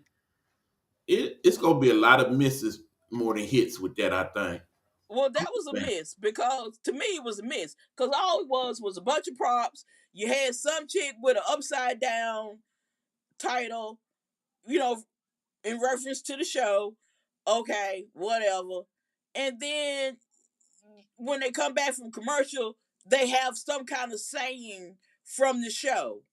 It's gonna be a lot of misses more than hits with that, I think. well, that was a Man. miss because to me it was a miss because all it was a bunch of props. You had some chick with an upside down title, you know, in reference to the show. Okay, whatever. And then when they come back from commercial, they have some kind of saying from the show.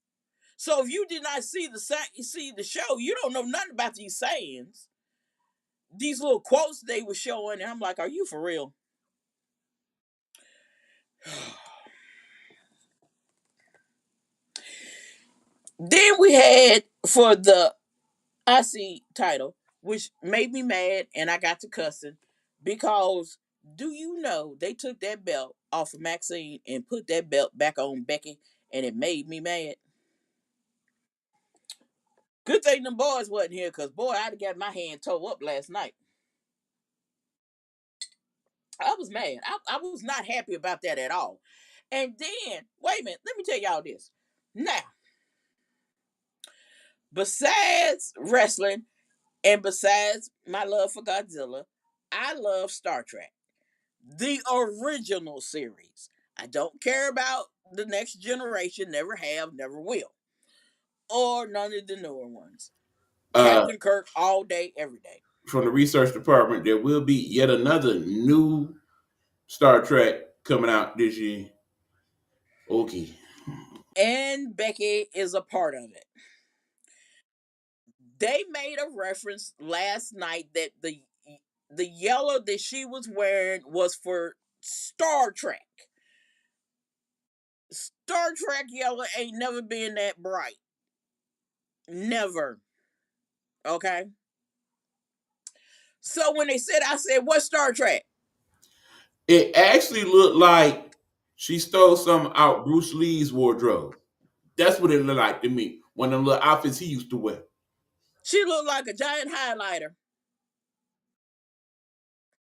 So if you did not see the show, you don't know nothing about these sayings. These little quotes they were showing, and I'm like, are you for real? Then we had for the IC title, which made me mad, and I got to cussing because do you know they took that belt off of Maxine and put that belt back on Becky, and it made me mad. Good thing them boys wasn't here, cause boy, I'd have got my hand tore up last night. I was mad. I was not happy about that at all. And then, wait a minute, let me tell y'all this. Now, besides wrestling and besides my love for Godzilla, I love Star Trek. The original series. I don't care about the next generation, never have, never will. Or none of the newer ones. Uh, Captain Kirk all day, every day. from the research department, there will be yet another new Star Trek coming out this year. Okay. And Becky is a part of it. They made a reference last night that the yellow that she was wearing was for Star Trek. Star Trek yellow ain't never been that bright. Never. Okay. So when they said, I said, "What Star Trek?" It actually looked like she stole some out Bruce Lee's wardrobe. That's what it looked like to me. One of them little outfits he used to wear. She looked like a giant highlighter.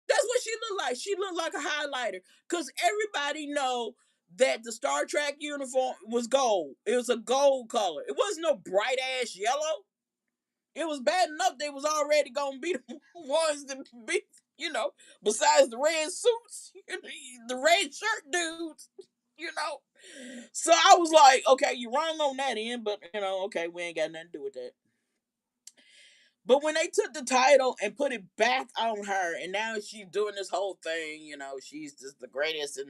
That's what she looked like. She looked like a highlighter because everybody know that the Star Trek uniform was gold. It was a gold color. It wasn't no bright ass yellow. It was bad enough they was already gonna be the ones that be, besides the red suits, the red shirt dudes, you know. So I was like, okay, you wrong on that end, but okay, we ain't got nothing to do with that. But when they took the title and put it back on her, and now she's doing this whole thing, she's just the greatest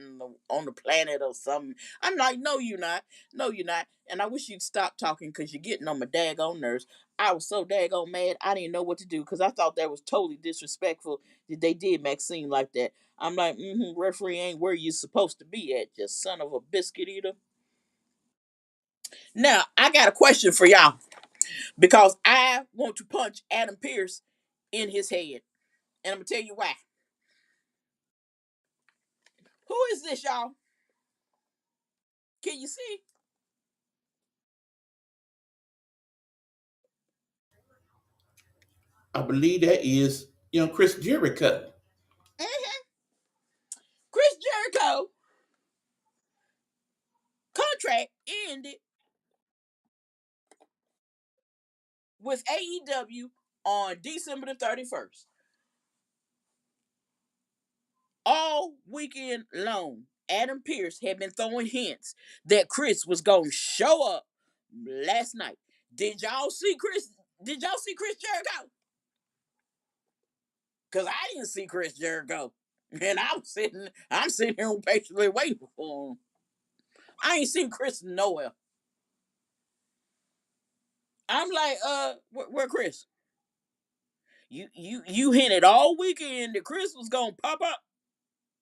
on the planet or something. I'm like, no, you're not. No, you're not. And I wish you'd stop talking because you're getting on my daggone nerves. I was so daggone mad, I didn't know what to do because I thought that was totally disrespectful that they did Maxine like that. I'm like, referee ain't where you supposed to be at, just son of a biscuit eater. Now, I got a question for y'all because I want to punch Adam Pierce in his head. And I'm gonna tell you why. Who is this, y'all? Can you see? I believe that is Chris Jericho. Mm-hmm. Chris Jericho contract ended with AEW on December the 31st. All weekend long, Adam Pierce had been throwing hints that Chris was gonna show up last night. Did y'all see Chris? Did y'all see Chris Jericho? Cause I didn't see Chris Jericho, and I'm sitting here patiently waiting for him. I ain't seen Chris nowhere. I'm like, where Chris? You hinted all weekend that Chris was gonna pop up.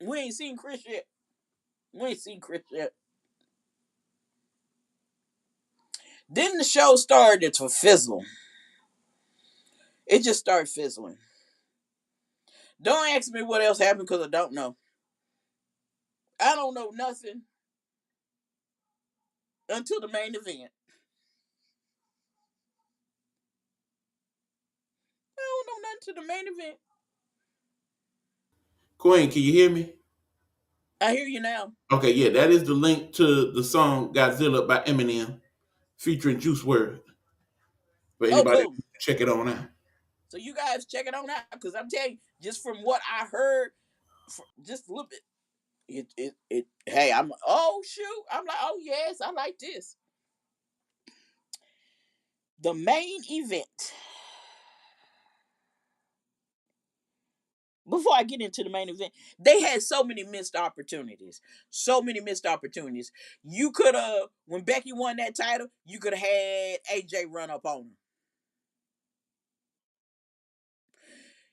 We ain't seen Chris yet. We ain't seen Chris yet. Then the show started to fizzle. It just started fizzling. Don't ask me what else happened because I don't know. I don't know nothing. until the main event. I don't know nothing to the main event. Queen, can you hear me? I hear you now. Okay, yeah, that is the link to the song Godzilla by Eminem featuring Juice WRLD for Oh, anybody cool. to check it on out. So you guys check it on out because I'm telling you, just from what I heard, just a little bit. It. Hey, I'm. Oh shoot! I'm like, oh yes, I like this. The main event. Before I get into the main event, they had so many missed opportunities. So many missed opportunities. You could have, when Becky won that title, you could have had AJ run up on her.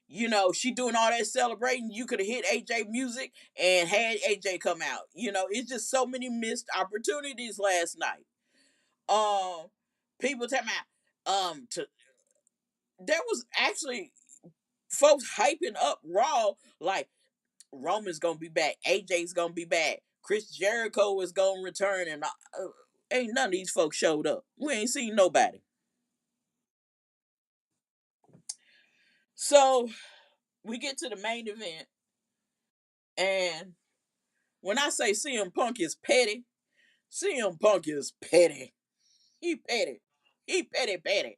You know, she doing all that celebrating. You could have hit AJ music and had AJ come out. You know, it's just so many missed opportunities last night. Um, People tell me, to there was actually folks hyping up Raw like Roman's gonna be back, AJ's gonna be back, Chris Jericho is gonna return, and ain't none of these folks showed up. We ain't seen nobody. So we get to the main event, and when I say CM Punk is petty, CM Punk is petty. He petty. He petty petty.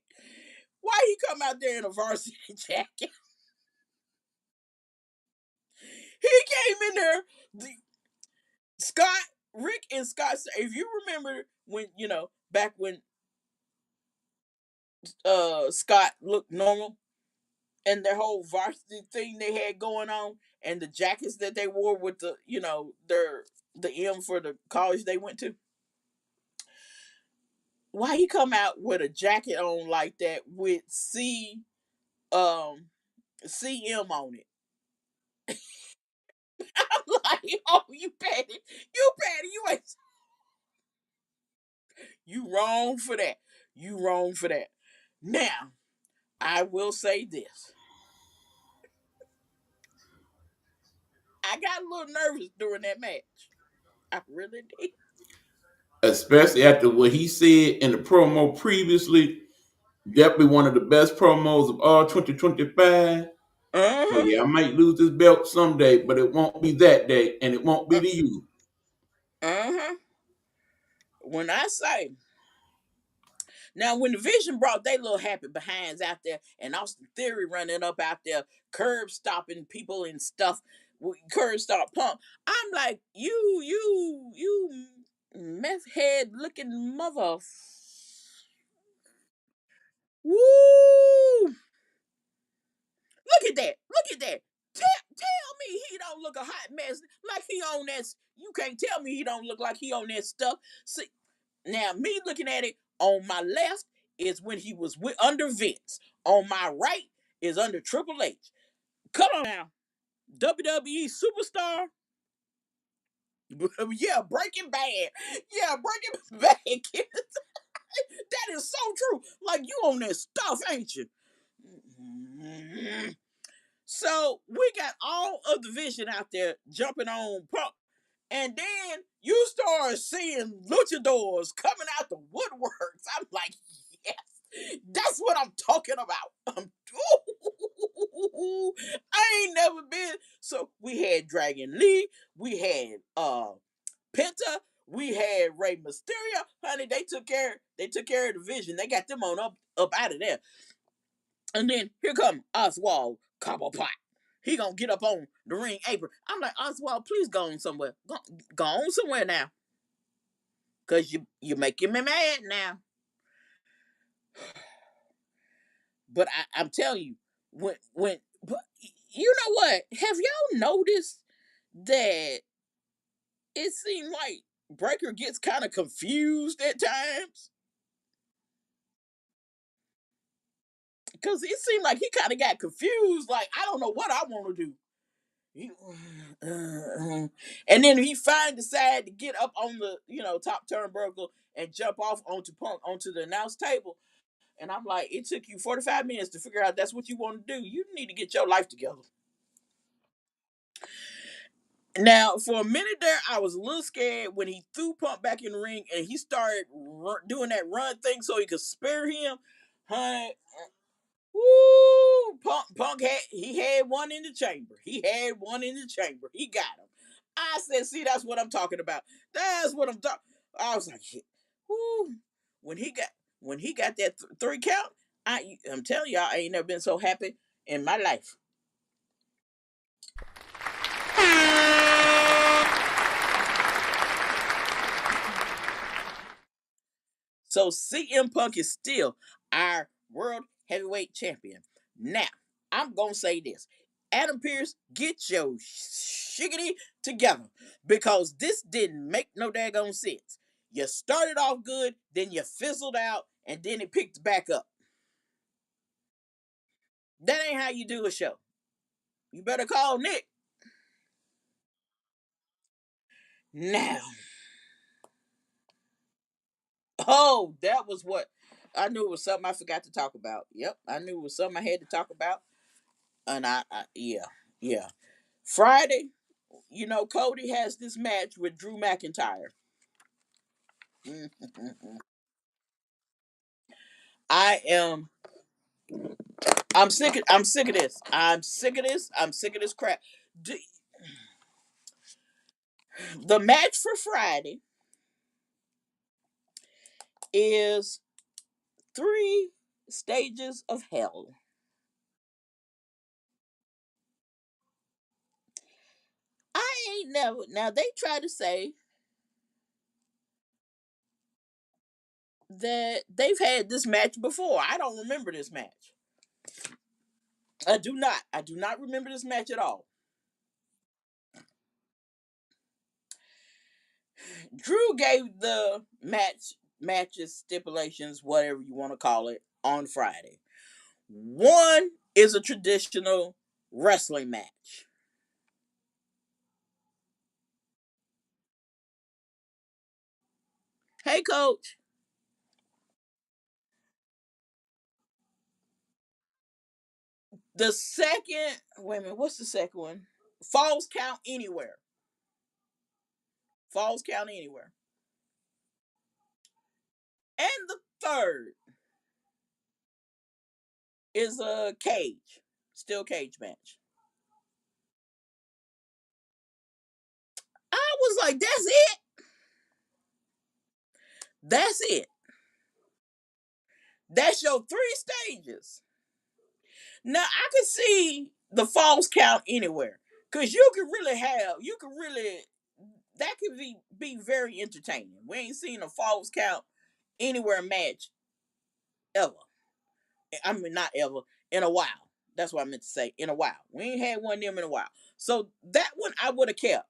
Why he come out there in a varsity jacket? He came in there. The, Scott, Rick, and Scott. If you remember when back when Scott looked normal and their whole varsity thing they had going on, and the jackets that they wore with the the M for the college they went to. Why he come out with a jacket on like that with um CM on it? I'm like, oh, you petty, you ain't you wrong for that. You wrong for that. Now, I will say this. I got a little nervous during that match. I really did. Especially after what he said in the promo previously. Definitely one of the best promos of all 2025. So Uh-huh. yeah, I might lose this belt someday, but it won't be that day, and it won't be to you. Uh-huh. When I say now, when the Vision brought they little happy behinds out there, and Austin Theory running up out there, curb stopping people and stuff, curb stop Punk, I'm like, you meth head looking mother. Woo! Look at that! Look at that! Tell me he don't look a hot mess like he on that. You can't tell me he don't look like he on that stuff. See, now me looking at it on my left is when he was under Vince. On my right is under Triple H. Come on now, WWE superstar. Yeah, Breaking Bad. Yeah, Breaking Bad. That is so true. Like you on that stuff, ain't you? So we got all of the Vision out there jumping on Punk. And then you start seeing luchadors coming out the woodworks. I'm like, yes, that's what I'm talking about. I ain't never been. So we had Dragon Lee, we had Penta, we had Rey Mysterio. Honey, they took care of the Vision. They got them on up out of there. And then here come Oswald Cobblepot. He gonna get up on the ring apron. I'm like, Oswald, please go on somewhere. Go on somewhere now. Cause you making me mad now. But I'm telling you, but you know what? Have y'all noticed that it seemed like Breaker gets kind of confused at times? Because it seemed like he kind of got confused. Like, I don't know what I want to do. And then he finally decided to get up on the top turnbuckle and jump off onto Punk onto the announce table. And I'm like, it took you 45 minutes to figure out that's what you want to do. You need to get your life together. Now, for a minute there, I was a little scared when he threw Punk back in the ring and he started doing that run thing so he could spare him. Honey, woo! Punk had one in the chamber. He had one in the chamber. He got him. I said, "See, that's what I'm talking about. That's what I'm talking." I was like, "Shit, woo!" When he got that three count, I'm telling y'all, I ain't never been so happy in my life. So CM Punk is still our world heavyweight champion. Now, I'm gonna say this. Adam Pearce, get your shiggity together because this didn't make no daggone sense. You started off good, then you fizzled out, and then it picked back up. That ain't how you do a show. You better call Nick. Now, oh, that was what I knew it was something I forgot to talk about. Yep, I knew it was something I had to talk about. And yeah, yeah. Friday, Cody has this match with Drew McIntyre. I am. I'm sick of this. I'm sick of this. I'm sick of this crap. The match for Friday is 3 stages of hell. I ain't never. Now they try to say that they've had this match before. I don't remember this match. I do not. I do not remember this match at all. Drew gave the matches stipulations, whatever you want to call it, on Friday. One is a traditional wrestling match. Hey, coach. The second, wait a minute, what's the second one? Falls count anywhere. Falls count anywhere. And the third is a steel cage match. I was like, that's it. That's it. That's your 3 stages. Now I can see the falls count anywhere. Cause you can really that could be very entertaining. We ain't seen a falls count anywhere match ever. I mean not ever, in a while. That's what I meant to say. In a while. We ain't had one of them in a while. So that one I would have kept.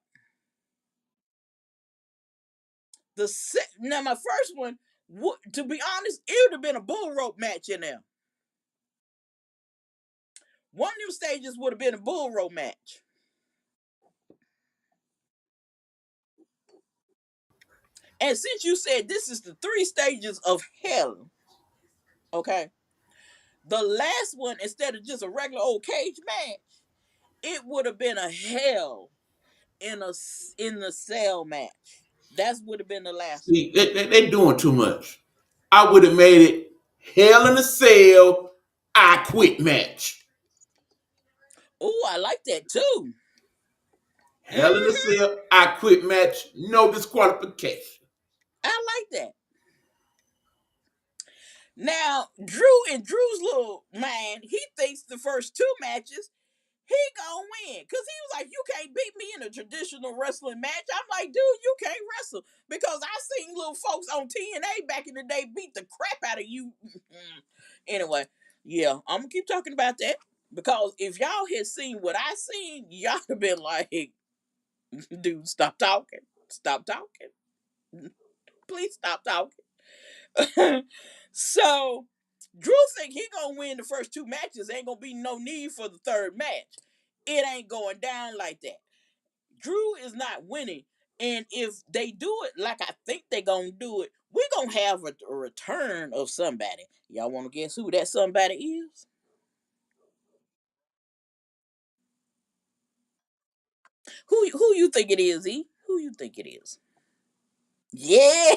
Now my first one, to be honest, it would have been a bull rope match in there. One of them stages would have been a bull rope match. And since you said this is the 3 stages of hell, okay, the last one, instead of just a regular old cage match, it would have been a hell in the cell match. That would have been the last one. See, they doing too much. I would have made it Hell in a Cell, I Quit match. Oh, I like that too. Hell in a Mm-hmm. Cell, I Quit match, no disqualification. I like that. Now, Drew and Drew's little man, he thinks the first 2 matches he gonna win. Cause he was like, you can't beat me in a traditional wrestling match. I'm like, dude, you can't wrestle. Because I seen little folks on TNA back in the day beat the crap out of you. Anyway, yeah, I'm gonna keep talking about that. Because if y'all had seen what I seen, y'all have been like, dude, stop talking. Stop talking. Please stop talking. So Drew think he gonna win the first 2 matches. Ain't gonna be no need for the third match. It ain't going down like that. Drew is not winning. And if they do it like I think they gonna do it, we're gonna have a return of somebody. Y'all wanna guess who that somebody is? Who you think it is, E? Who you think it is? Yeah,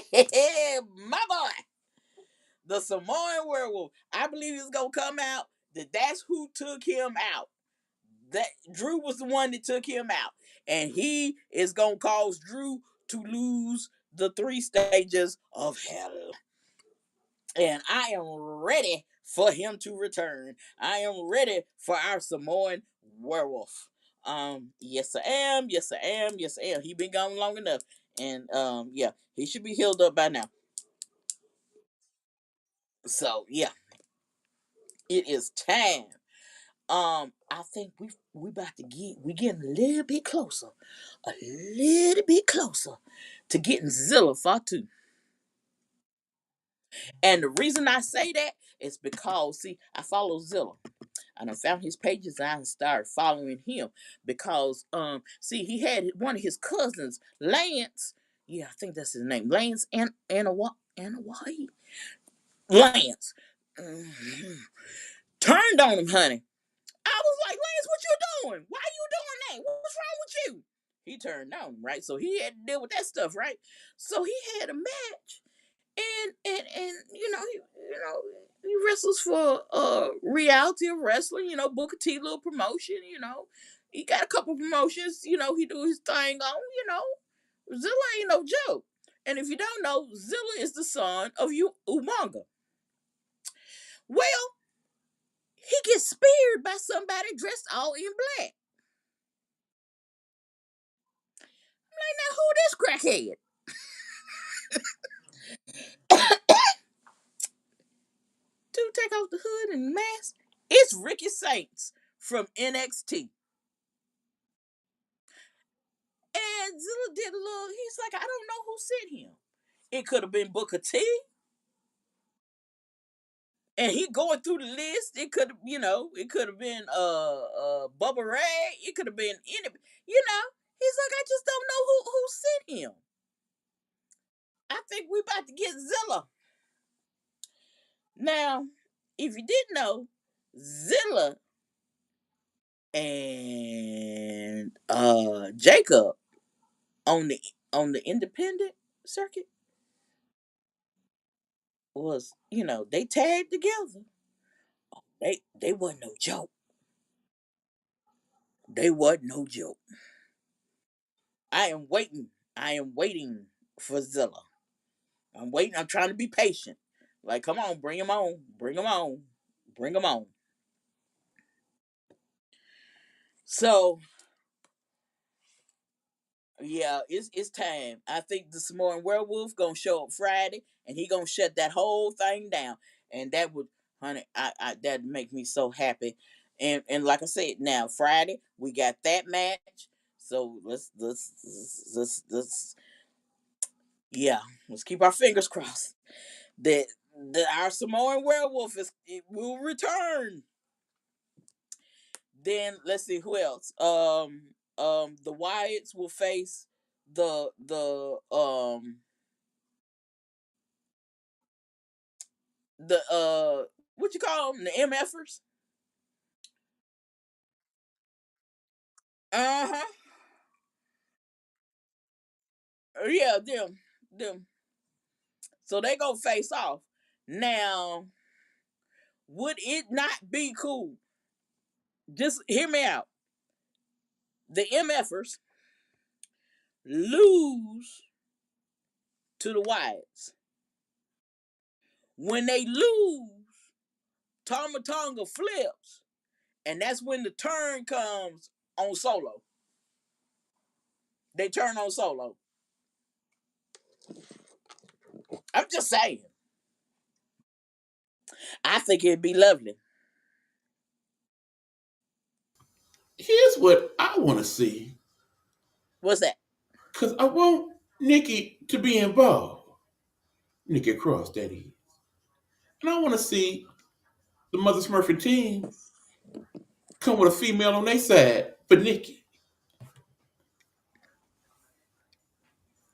my boy, the Samoan werewolf. I believe it's gonna come out that's who took him out. That Drew was the one that took him out, and he is gonna cause Drew to lose the 3 stages of hell. And I am ready for him to return. I am ready for our Samoan werewolf. Yes I am. Yes I am. Yes I am. He been gone long enough, and yeah, he should be healed up by now. So yeah, it is time. I think we about to we getting a little bit closer, a little bit closer to getting Zilla Fatu. And the reason I say that is because see, I follow Zilla. And I found his pages and I started following him because see he had one of his cousins, Lance. Yeah, I think that's his name. Lance and Anawahi. Lance. Mhm. Turned on him, honey. I was like, Lance, what you doing? Why you doing that? What's wrong with you? He turned on him, right? So he had to deal with that stuff, right? So he had a match, and he wrestles for reality of wrestling. Booker T little promotion. He got a couple promotions. He do his thing on. Zilla ain't no joke. And if you don't know, Zilla is the son of Umaga. Well, he gets speared by somebody dressed all in black. Like, now who this crackhead? To take off the hood and mask? It's Ricky Saints from NXT. And Zilla did a little, he's like, I don't know who sent him. It could have been Booker T. And he going through the list. It could have, it could have been Bubba Ray. It could have been any, he's like, I just don't know who sent him. I think we about to get Zilla. Now, if you didn't know, Zilla and Jacob on the independent circuit was, they tagged together. They wasn't no joke. They wasn't no joke. I am waiting. I am waiting for Zilla. I'm waiting. I'm trying to be patient. Like, come on, bring him on. Bring him on. Bring him on. So yeah, it's time. I think the Samoan werewolf gonna show up Friday, and he gonna shut that whole thing down. And that would, honey, that make me so happy. And like I said, now Friday we got that match. So let's yeah, let's keep our fingers crossed that our Samoan werewolf it will return. Then let's see who else. The Wyatts will face the what you call them, the MFers. Uh huh. Yeah, them. So they go face off. Now, would it not be cool? Just hear me out. The MFers lose to the Wyatts. When they lose, Tama Tonga flips, and that's when the turn comes on Solo. They turn on Solo. I'm just saying. I think it'd be lovely. Here's what I want to see, What's that? because I want Nikki to be involved. Nikki Cross, that is. And I want to see the Mother Smurfy team come with a female on their side for Nikki.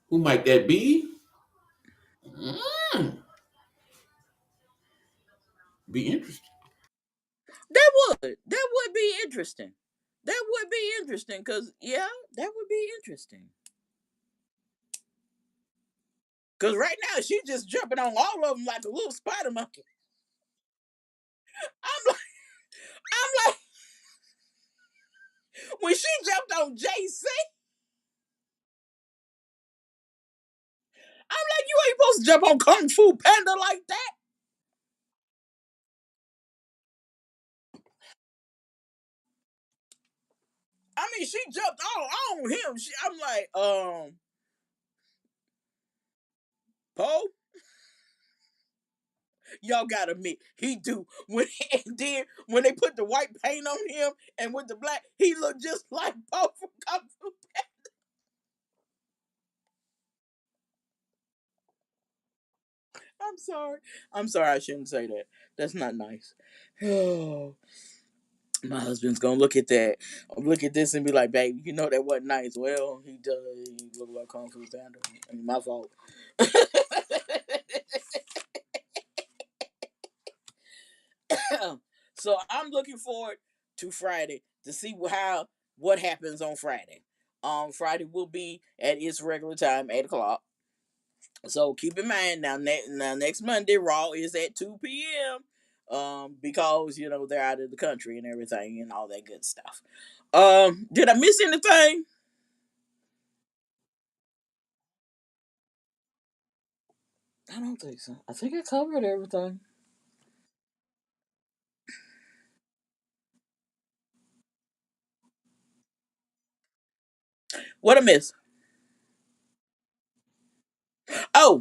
Who might that be? Mm, be interesting. That would be interesting. That would be interesting because, yeah, that would be interesting. Because right now, she's just jumping on all of them like a little spider monkey. I'm like, I'm like, when she jumped on JC, I'm like, you ain't supposed to jump on Kung Fu Panda like that. I mean, she jumped all on him. I'm like, Poe, y'all gotta admit, he do. When and then when they put the white paint on him and with the black, he looked just like Poe from Kung Fu. I'm sorry. I'm sorry. I shouldn't say that. That's not nice. Oh, my husband's gonna look at this, and be like, "Babe, you know that wasn't nice." Well, he does. He look like Kung Fu Panda. I mean, my fault. So I'm looking forward to Friday to see how what happens on Friday. Friday will be at its regular time, 8 o'clock. So keep in mind now next Monday Raw is at 2 p.m. Because they're out of the country and everything and all that good stuff. Did I miss anything? I don't think so. I think I covered everything. What I miss? Oh,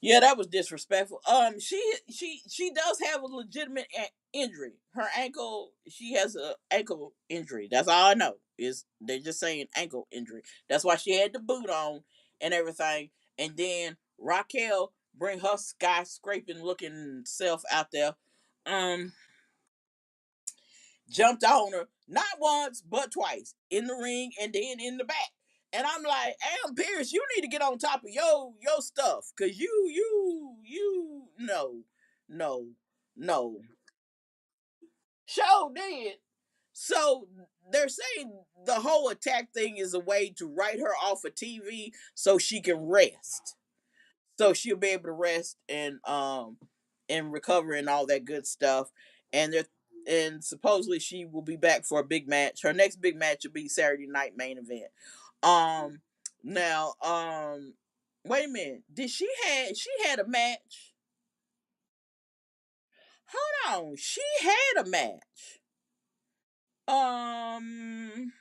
yeah, that was disrespectful. She does have a legitimate injury. Her ankle. She has a ankle injury. That's all I know. Is they're just saying ankle injury. That's why she had the boot on and everything. And then Raquel bring her skyscraping looking self out there. Um, Jumped on her not once but twice in the ring and then in the back. And I'm like, Adam Pierce, you need to get on top of your stuff, cause you no no show did. So they're saying the whole attack thing is a way to write her off of TV so she can rest, so she'll be able to rest and recover and all that good stuff. And they're and supposedly she will be back for a big match. Her next big match will be Saturday night main event. Um Now, wait a minute. She had a match? Hold on. She had a match. Um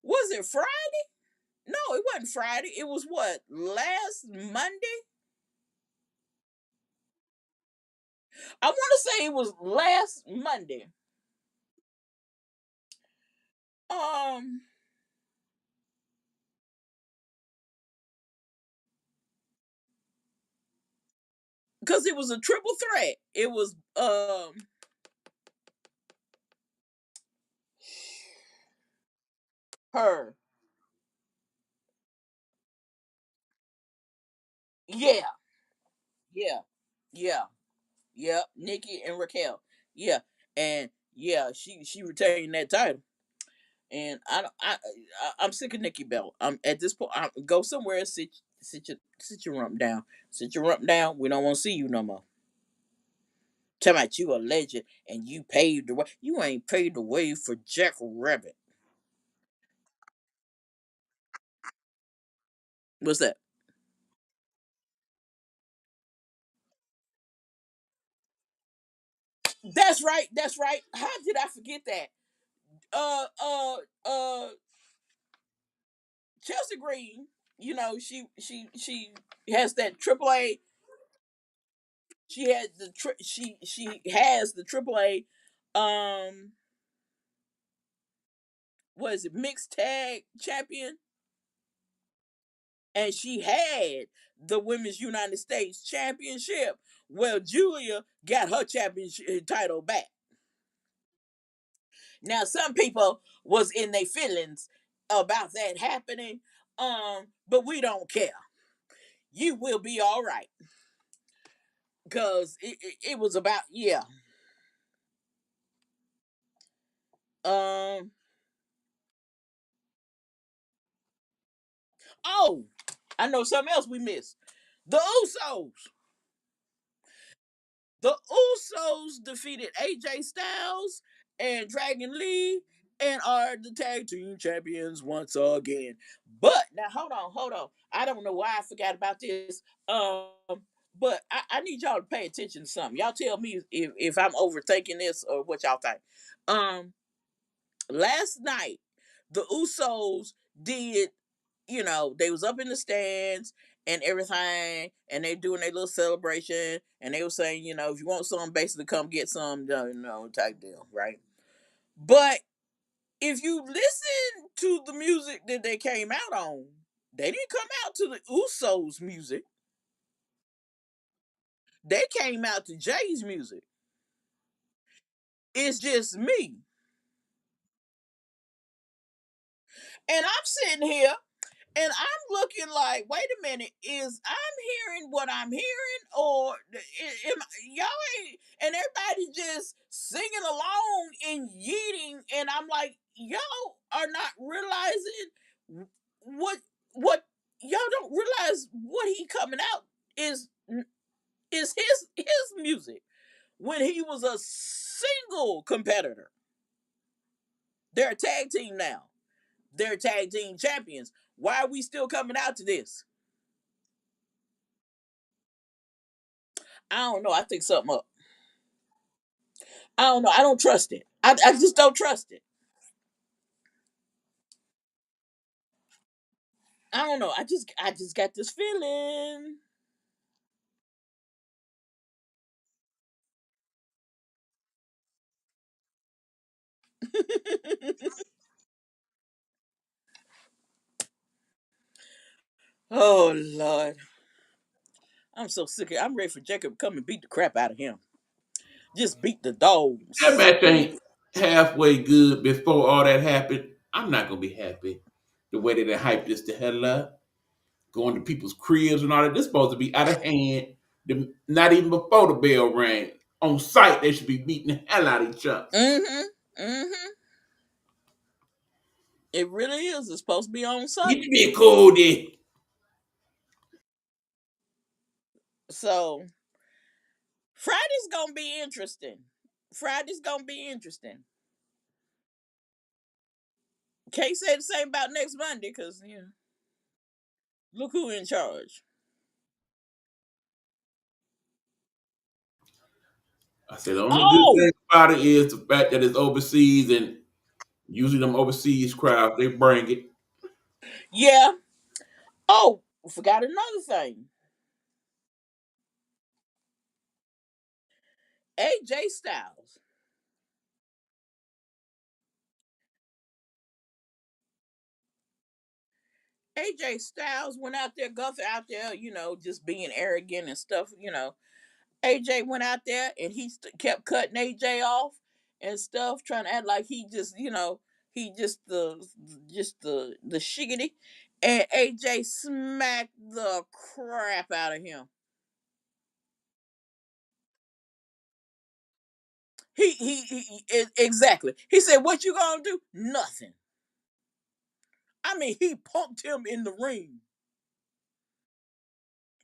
was it Friday? No, it wasn't Friday. It was what? Last Monday? I want to say it was last Monday. Um because it was a triple threat. It was her. Yeah, yeah, yeah, yeah. Nikki and Raquel. Yeah, and yeah, she retained that title. And I'm sick of Nikki Bella. I'm at this point. Go somewhere and sit your rump down. Sit your rump down. We don't want to see you no more. Tell me you a legend and you paved the way. You ain't paved the way for Jack Rabbit. What's that? That's right. That's right. How did I forget that? Uh, uh, uh, Chelsea Green. She has that triple A. She has the triple A. Um, what is it? Mixed tag champion, and she had the Women's United States Championship. Well, Julia got her championship title back. Now, some people was in their feelings about that happening, but we don't care. You will be all right. Cause it was about, yeah. Um. Oh, I know something else we missed. The Usos. The Usos defeated AJ Styles and Dragon Lee and are the tag team champions once again. But now hold on. I don't know why I forgot about this. But I need y'all to pay attention to something. Y'all tell me if I'm overthinking this or what y'all think. Um, Last night the Usos did, they was up in the stands and everything, and they doing their little celebration, and they were saying, if you want some, basically come get some, type deal, right? But if you listen to the music that they came out on, they didn't come out to the Usos music. They came out to Jay's music. It's just me. And I'm sitting here and I'm looking like, wait a minute, is I'm hearing what I'm hearing, or y'all ain't, and everybody just singing along and yeeting, and I'm like, y'all are not realizing what what y'all don't realize what he coming out is his music when he was a single competitor. They're a tag team now. They're tag team champions. Why are we still coming out to this? I don't know. I think something up. I don't know. I don't trust it. I just don't trust it. I don't know. I just got this feeling. Oh Lord. I'm so sick of it. I'm ready for Jacob to come and beat the crap out of him. Just beat the dog. That match Stupid. ain't halfway good before all that happened. I'm not gonna be happy. The way that they hyped this the hell up, going to people's cribs and all that. This supposed to be out of hand. Not even before the bell rang. On site, they should be beating the hell out of each other. Mm-hmm. Mm-hmm. It really is. It's supposed to be on Get site. to be cool, then. So Friday's gonna be interesting. Friday's gonna be interesting. Can't say the same about next Monday, because look who in charge. I said the only good Oh, thing about it is the fact that it's overseas, and usually them overseas crowds they bring it. yeah. Oh, forgot another thing. AJ Styles. AJ Styles went out there, Gunther out there, just being arrogant and stuff. AJ went out there and he kept cutting AJ off and stuff, trying to act like he just, he just the shiggity, and AJ smacked the crap out of him. Exactly. He said, "What you gonna do? Nothing." I mean, he punked him in the ring.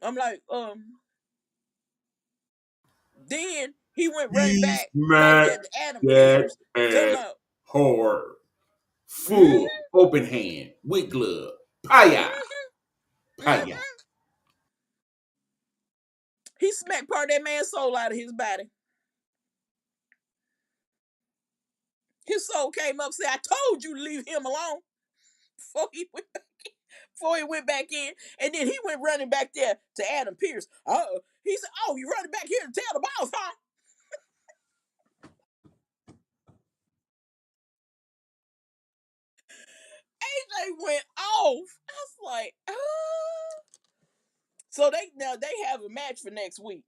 I'm like, then he went running He back there smacked to Adam that Pierce. Talking ass about, hard, full, mm-hmm, open hand, with glove, paya, mm-hmm, paya. mm-hmm. He smacked part of that man's soul out of his body. His soul came up and said, "I told you to leave him alone," before he went back in. Before he went back in. And then he went running back there to Adam Pierce. He said, "Oh, you running back here to tell the boss, huh?" AJ went off. I was like, oh. So they have a match for next week.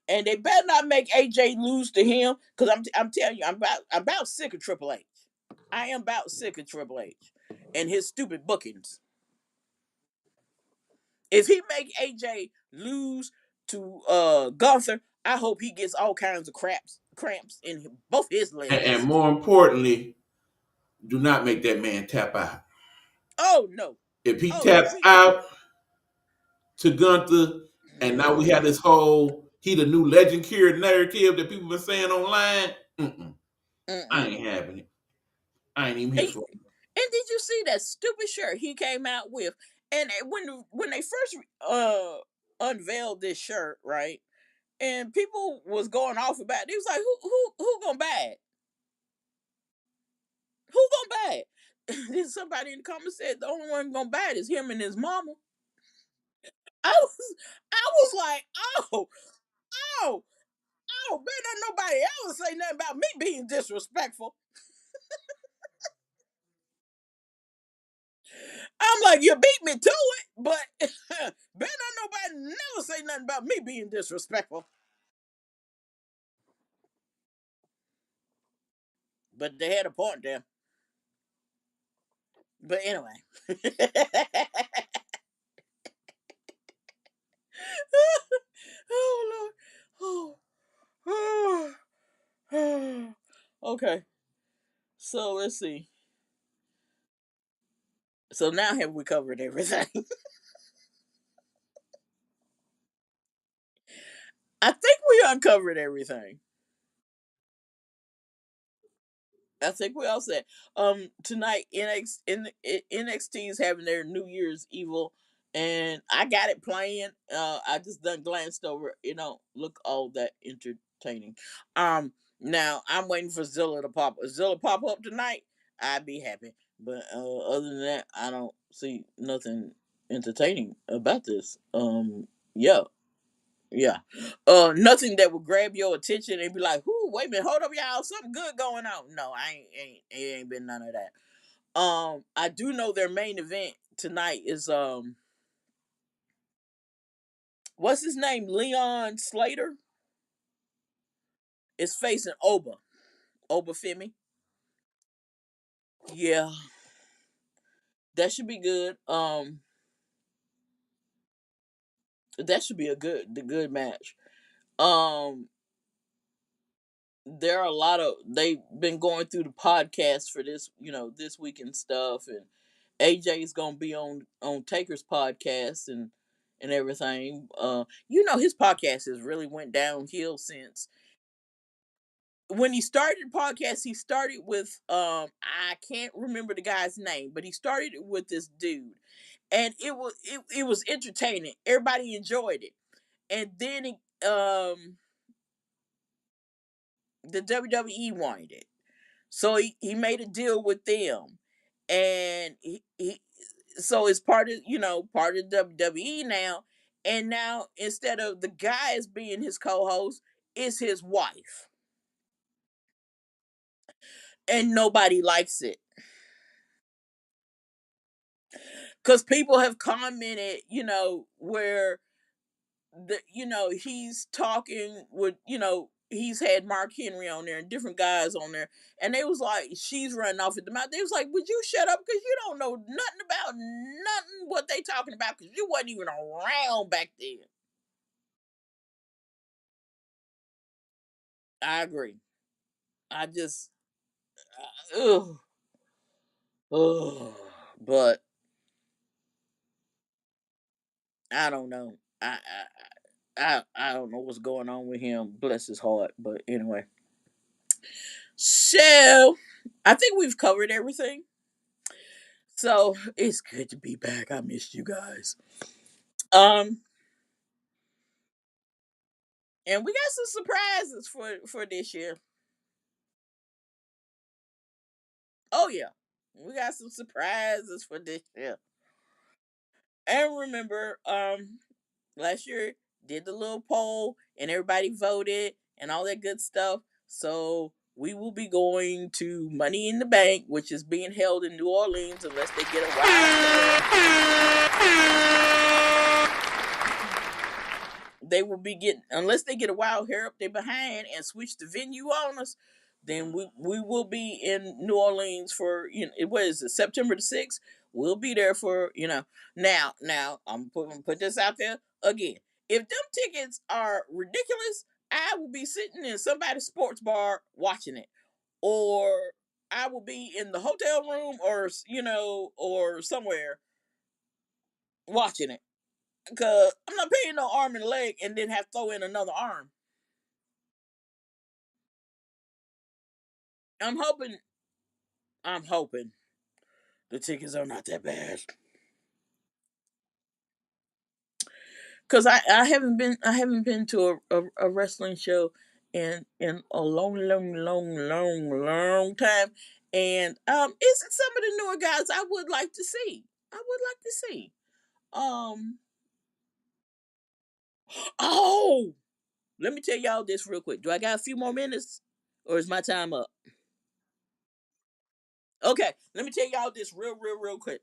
And they better not make AJ lose to him, because I'm telling you, I'm about sick of Triple H. I am about sick of Triple H and his stupid bookings. If he make AJ lose Gunther, I hope he gets all kinds of cramps in both his And legs. more importantly, do not make that man tap out. Oh no. If he Oh no. taps out to Gunther, and now we have this whole he the new legend cure narrative that people been saying online. I Mm-mm. ain't having it. I ain't even And, here for it. and did you see that stupid shirt he came out with? And when they first unveiled this shirt, right? And people was going off about it. He was like, who gonna buy it? Who gonna buy it? Then somebody in the comments said the only one gonna buy it is him and his mama. I was like, oh, oh, oh, better not nobody else say nothing about me being disrespectful. I'm like, you beat me to it, but better not nobody never say nothing about me being disrespectful. But they had a point there. But anyway. Oh Lord. Oh. Okay. So let's see. So now have we covered everything? I think we uncovered everything. I think we all said. Tonight NXT is having their New Year's Evil, and I got it playing. I just done glanced over. Look all that entertaining. Now I'm waiting for Zilla to pop. If Zilla pop up tonight, I'd be happy. But other than that, I don't see nothing entertaining about this. Yeah. Yeah. Nothing that would grab your attention and be like, "Whoo, wait a minute, hold up, y'all, something good going on." No, it ain't been none of that. I do know their main event tonight is what's his name? Leon Slater is facing Oba Femi. Yeah, that should be good. That should be the good match. Um, there are a lot of they've been going through the podcast for this week and stuff, and AJ is gonna be on Taker's podcast and everything. His podcast has really went downhill since when he started the podcast. He started with I can't remember the guy's name, but he started it with this dude, and it was entertaining. Everybody enjoyed it, and then the WWE wanted it. So he made a deal with them, and he so it's part of WWE now. And now instead of the guys being his co-host, it's his wife, and nobody likes it because people have commented, where he's talking with he's had Mark Henry on there and different guys on there, and they was like, she's running off at the mouth. They was like, would you shut up, because you don't know nothing about nothing what they talking about, because you wasn't even around back then. I agree. I just ugh, ugh. But I don't know. I don't know what's going on with him. Bless his heart. But anyway, so I think we've covered everything. So it's good to be back. I missed you guys. Um, and we got some surprises for this year. Oh yeah, we got some surprises for this year. And remember, last year did the little poll and everybody voted and all that good stuff. So we will be going to Money in the Bank, which is being held in New Orleans unless they get a they will be getting unless they get a wild hair up their behind and switch the venue on us. Then we will be in New Orleans for what is it, September the 6th. We'll be there for now I'm put this out there again. If them tickets are ridiculous, I will be sitting in somebody's sports bar watching it, or I will be in the hotel room, or or somewhere watching it. Cause I'm not paying no arm and a leg and then have to throw in another arm. I'm hoping. I'm hoping the tickets are not that bad. Cause I haven't been to a wrestling show in a long time, and it's some of the newer guys I would like to see. I would like to see. Um. Oh, let me tell y'all this real quick. Do I got a few more minutes, or is my time up? Okay, let me tell y'all this real quick.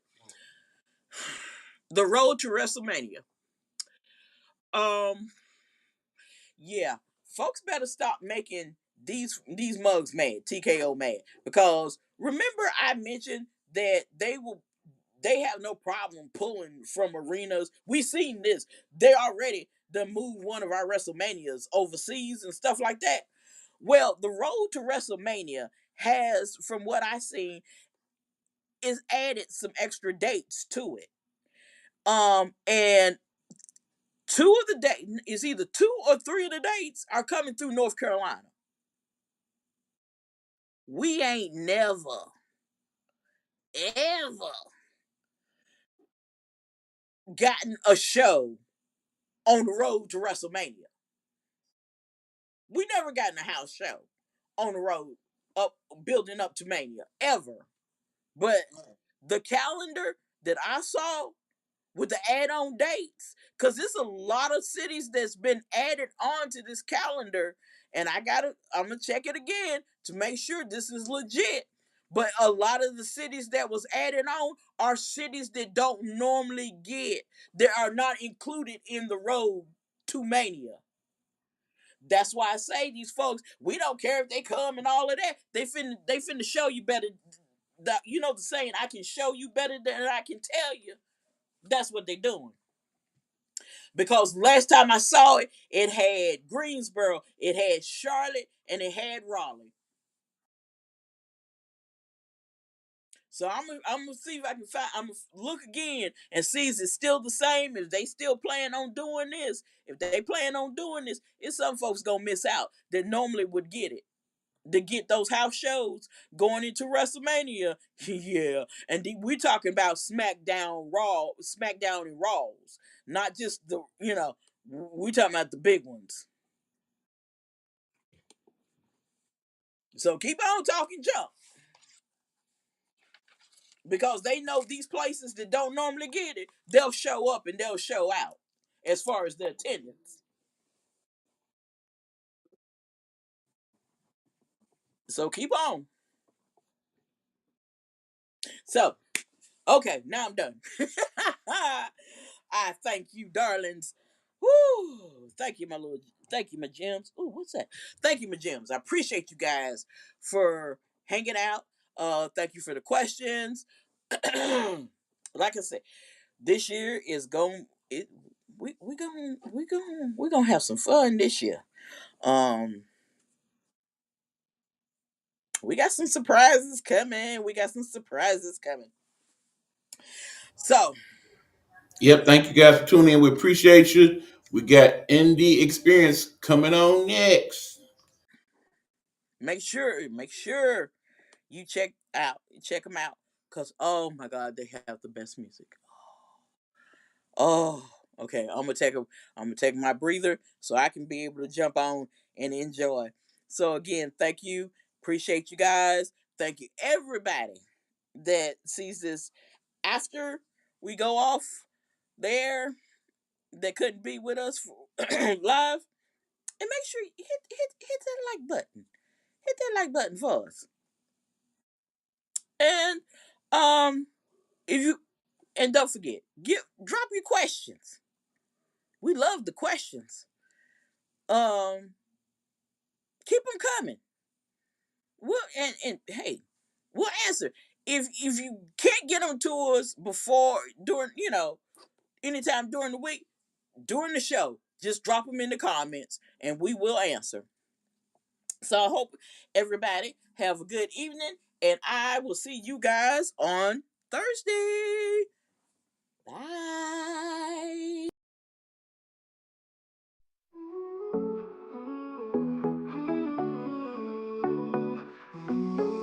The road to WrestleMania. Um, yeah, folks better stop making these mugs mad, TKO mad, because remember I mentioned that they have no problem pulling from arenas. We seen this. They already done moved one of our WrestleManias overseas and stuff like that. Well, the road to WrestleMania has, from what I seen, is added some extra dates to it. And two of the dates is either two or three of the dates are coming through North Carolina. We ain't never, ever gotten a show on the road to WrestleMania. We never gotten a house show on the road up building up to Mania ever. But the calendar that I saw with the add-on dates, because there's a lot of cities that's been added on to this calendar, and I'm gonna check it again to make sure this is legit. But a lot of the cities that was added on are cities that don't normally get, that are not included in the road to Mania. That's why I say these folks, we don't care if they come and all of that. They finna show you better. The saying, I can show you better than I can tell you. That's what they're doing. Because last time I saw it, it had Greensboro, it had Charlotte, and it had Raleigh. So I'm gonna see if I can find. I'm gonna look again and see if it's still the same. If they still plan on doing this, if they plan on doing this, it's some folks gonna miss out that normally would get it. To get those house shows going into WrestleMania, yeah. And we're talking about SmackDown and Raws, not just we're talking about the big ones. So keep on talking junk, because they know these places that don't normally get it, they'll show up and they'll show out as far as the attendance. So keep on. So, okay, now I'm done. I thank you, darlings. Woo! Thank you, my gems. Ooh, what's that? Thank you, my gems. I appreciate you guys for hanging out. Thank you for the questions. Like I said, this year is going. It we gonna have some fun this year. Um, we got some surprises coming. We got some surprises coming. So Yep, thank you guys for tuning in. We appreciate you. We got ND Experience coming on next. make sure you check them out, cause oh my god, they have the best music. Oh, okay. I'm gonna take my breather so I can be able to jump on and enjoy. So again, thank you. Appreciate you guys. Thank you everybody that sees this after we go off there, that couldn't be with us live. And make sure you hit that like button. Hit that like button for us. And um if you and don't forget, drop your questions. We love the questions. Um Keep them coming. And hey, we'll answer. If you can't get them to us before, during, anytime during the week, during the show, just drop them in the comments and we will answer. So I hope everybody have a good evening, and I will see you guys on Thursday. Bye.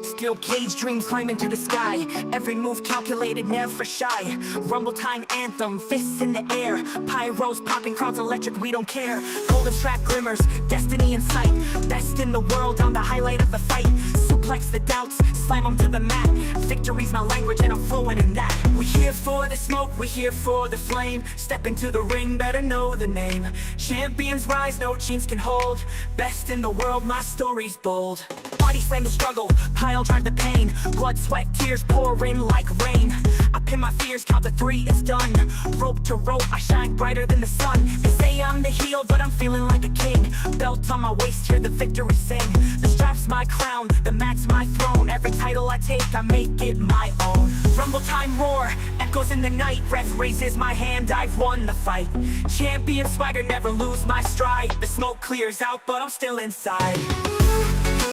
Steel cage dreams climb into the sky. Every move calculated, never shy. Rumble time anthem, fists in the air. Pyros popping, crowds electric, we don't care. Golden strap glimmers, destiny in sight. Best in the world on the highlight of the fight. Suplex the doubts, slam them to the mat. Victory's my language and I'm fluent in that. We here for the smoke, we here for the flame. Step into the ring, better know the name. Champions rise, no chains can hold. Best in the world, my story's bold. Body slam the struggle, pile drive the pain. Blood, sweat, tears pouring like rain. I pin my fears, count to 3, it's done. Rope to rope, I shine brighter than the sun. They say I'm the heel, but I'm feeling like a king. Belt on my waist, hear the victory sing. The strap's my crown, the mat's my throne. Every title I take, I make it my own. Rumble time roar, echoes in the night. Ref raises my hand, I've won the fight. Champion swagger, never lose my stride. The smoke clears out, but I'm still inside.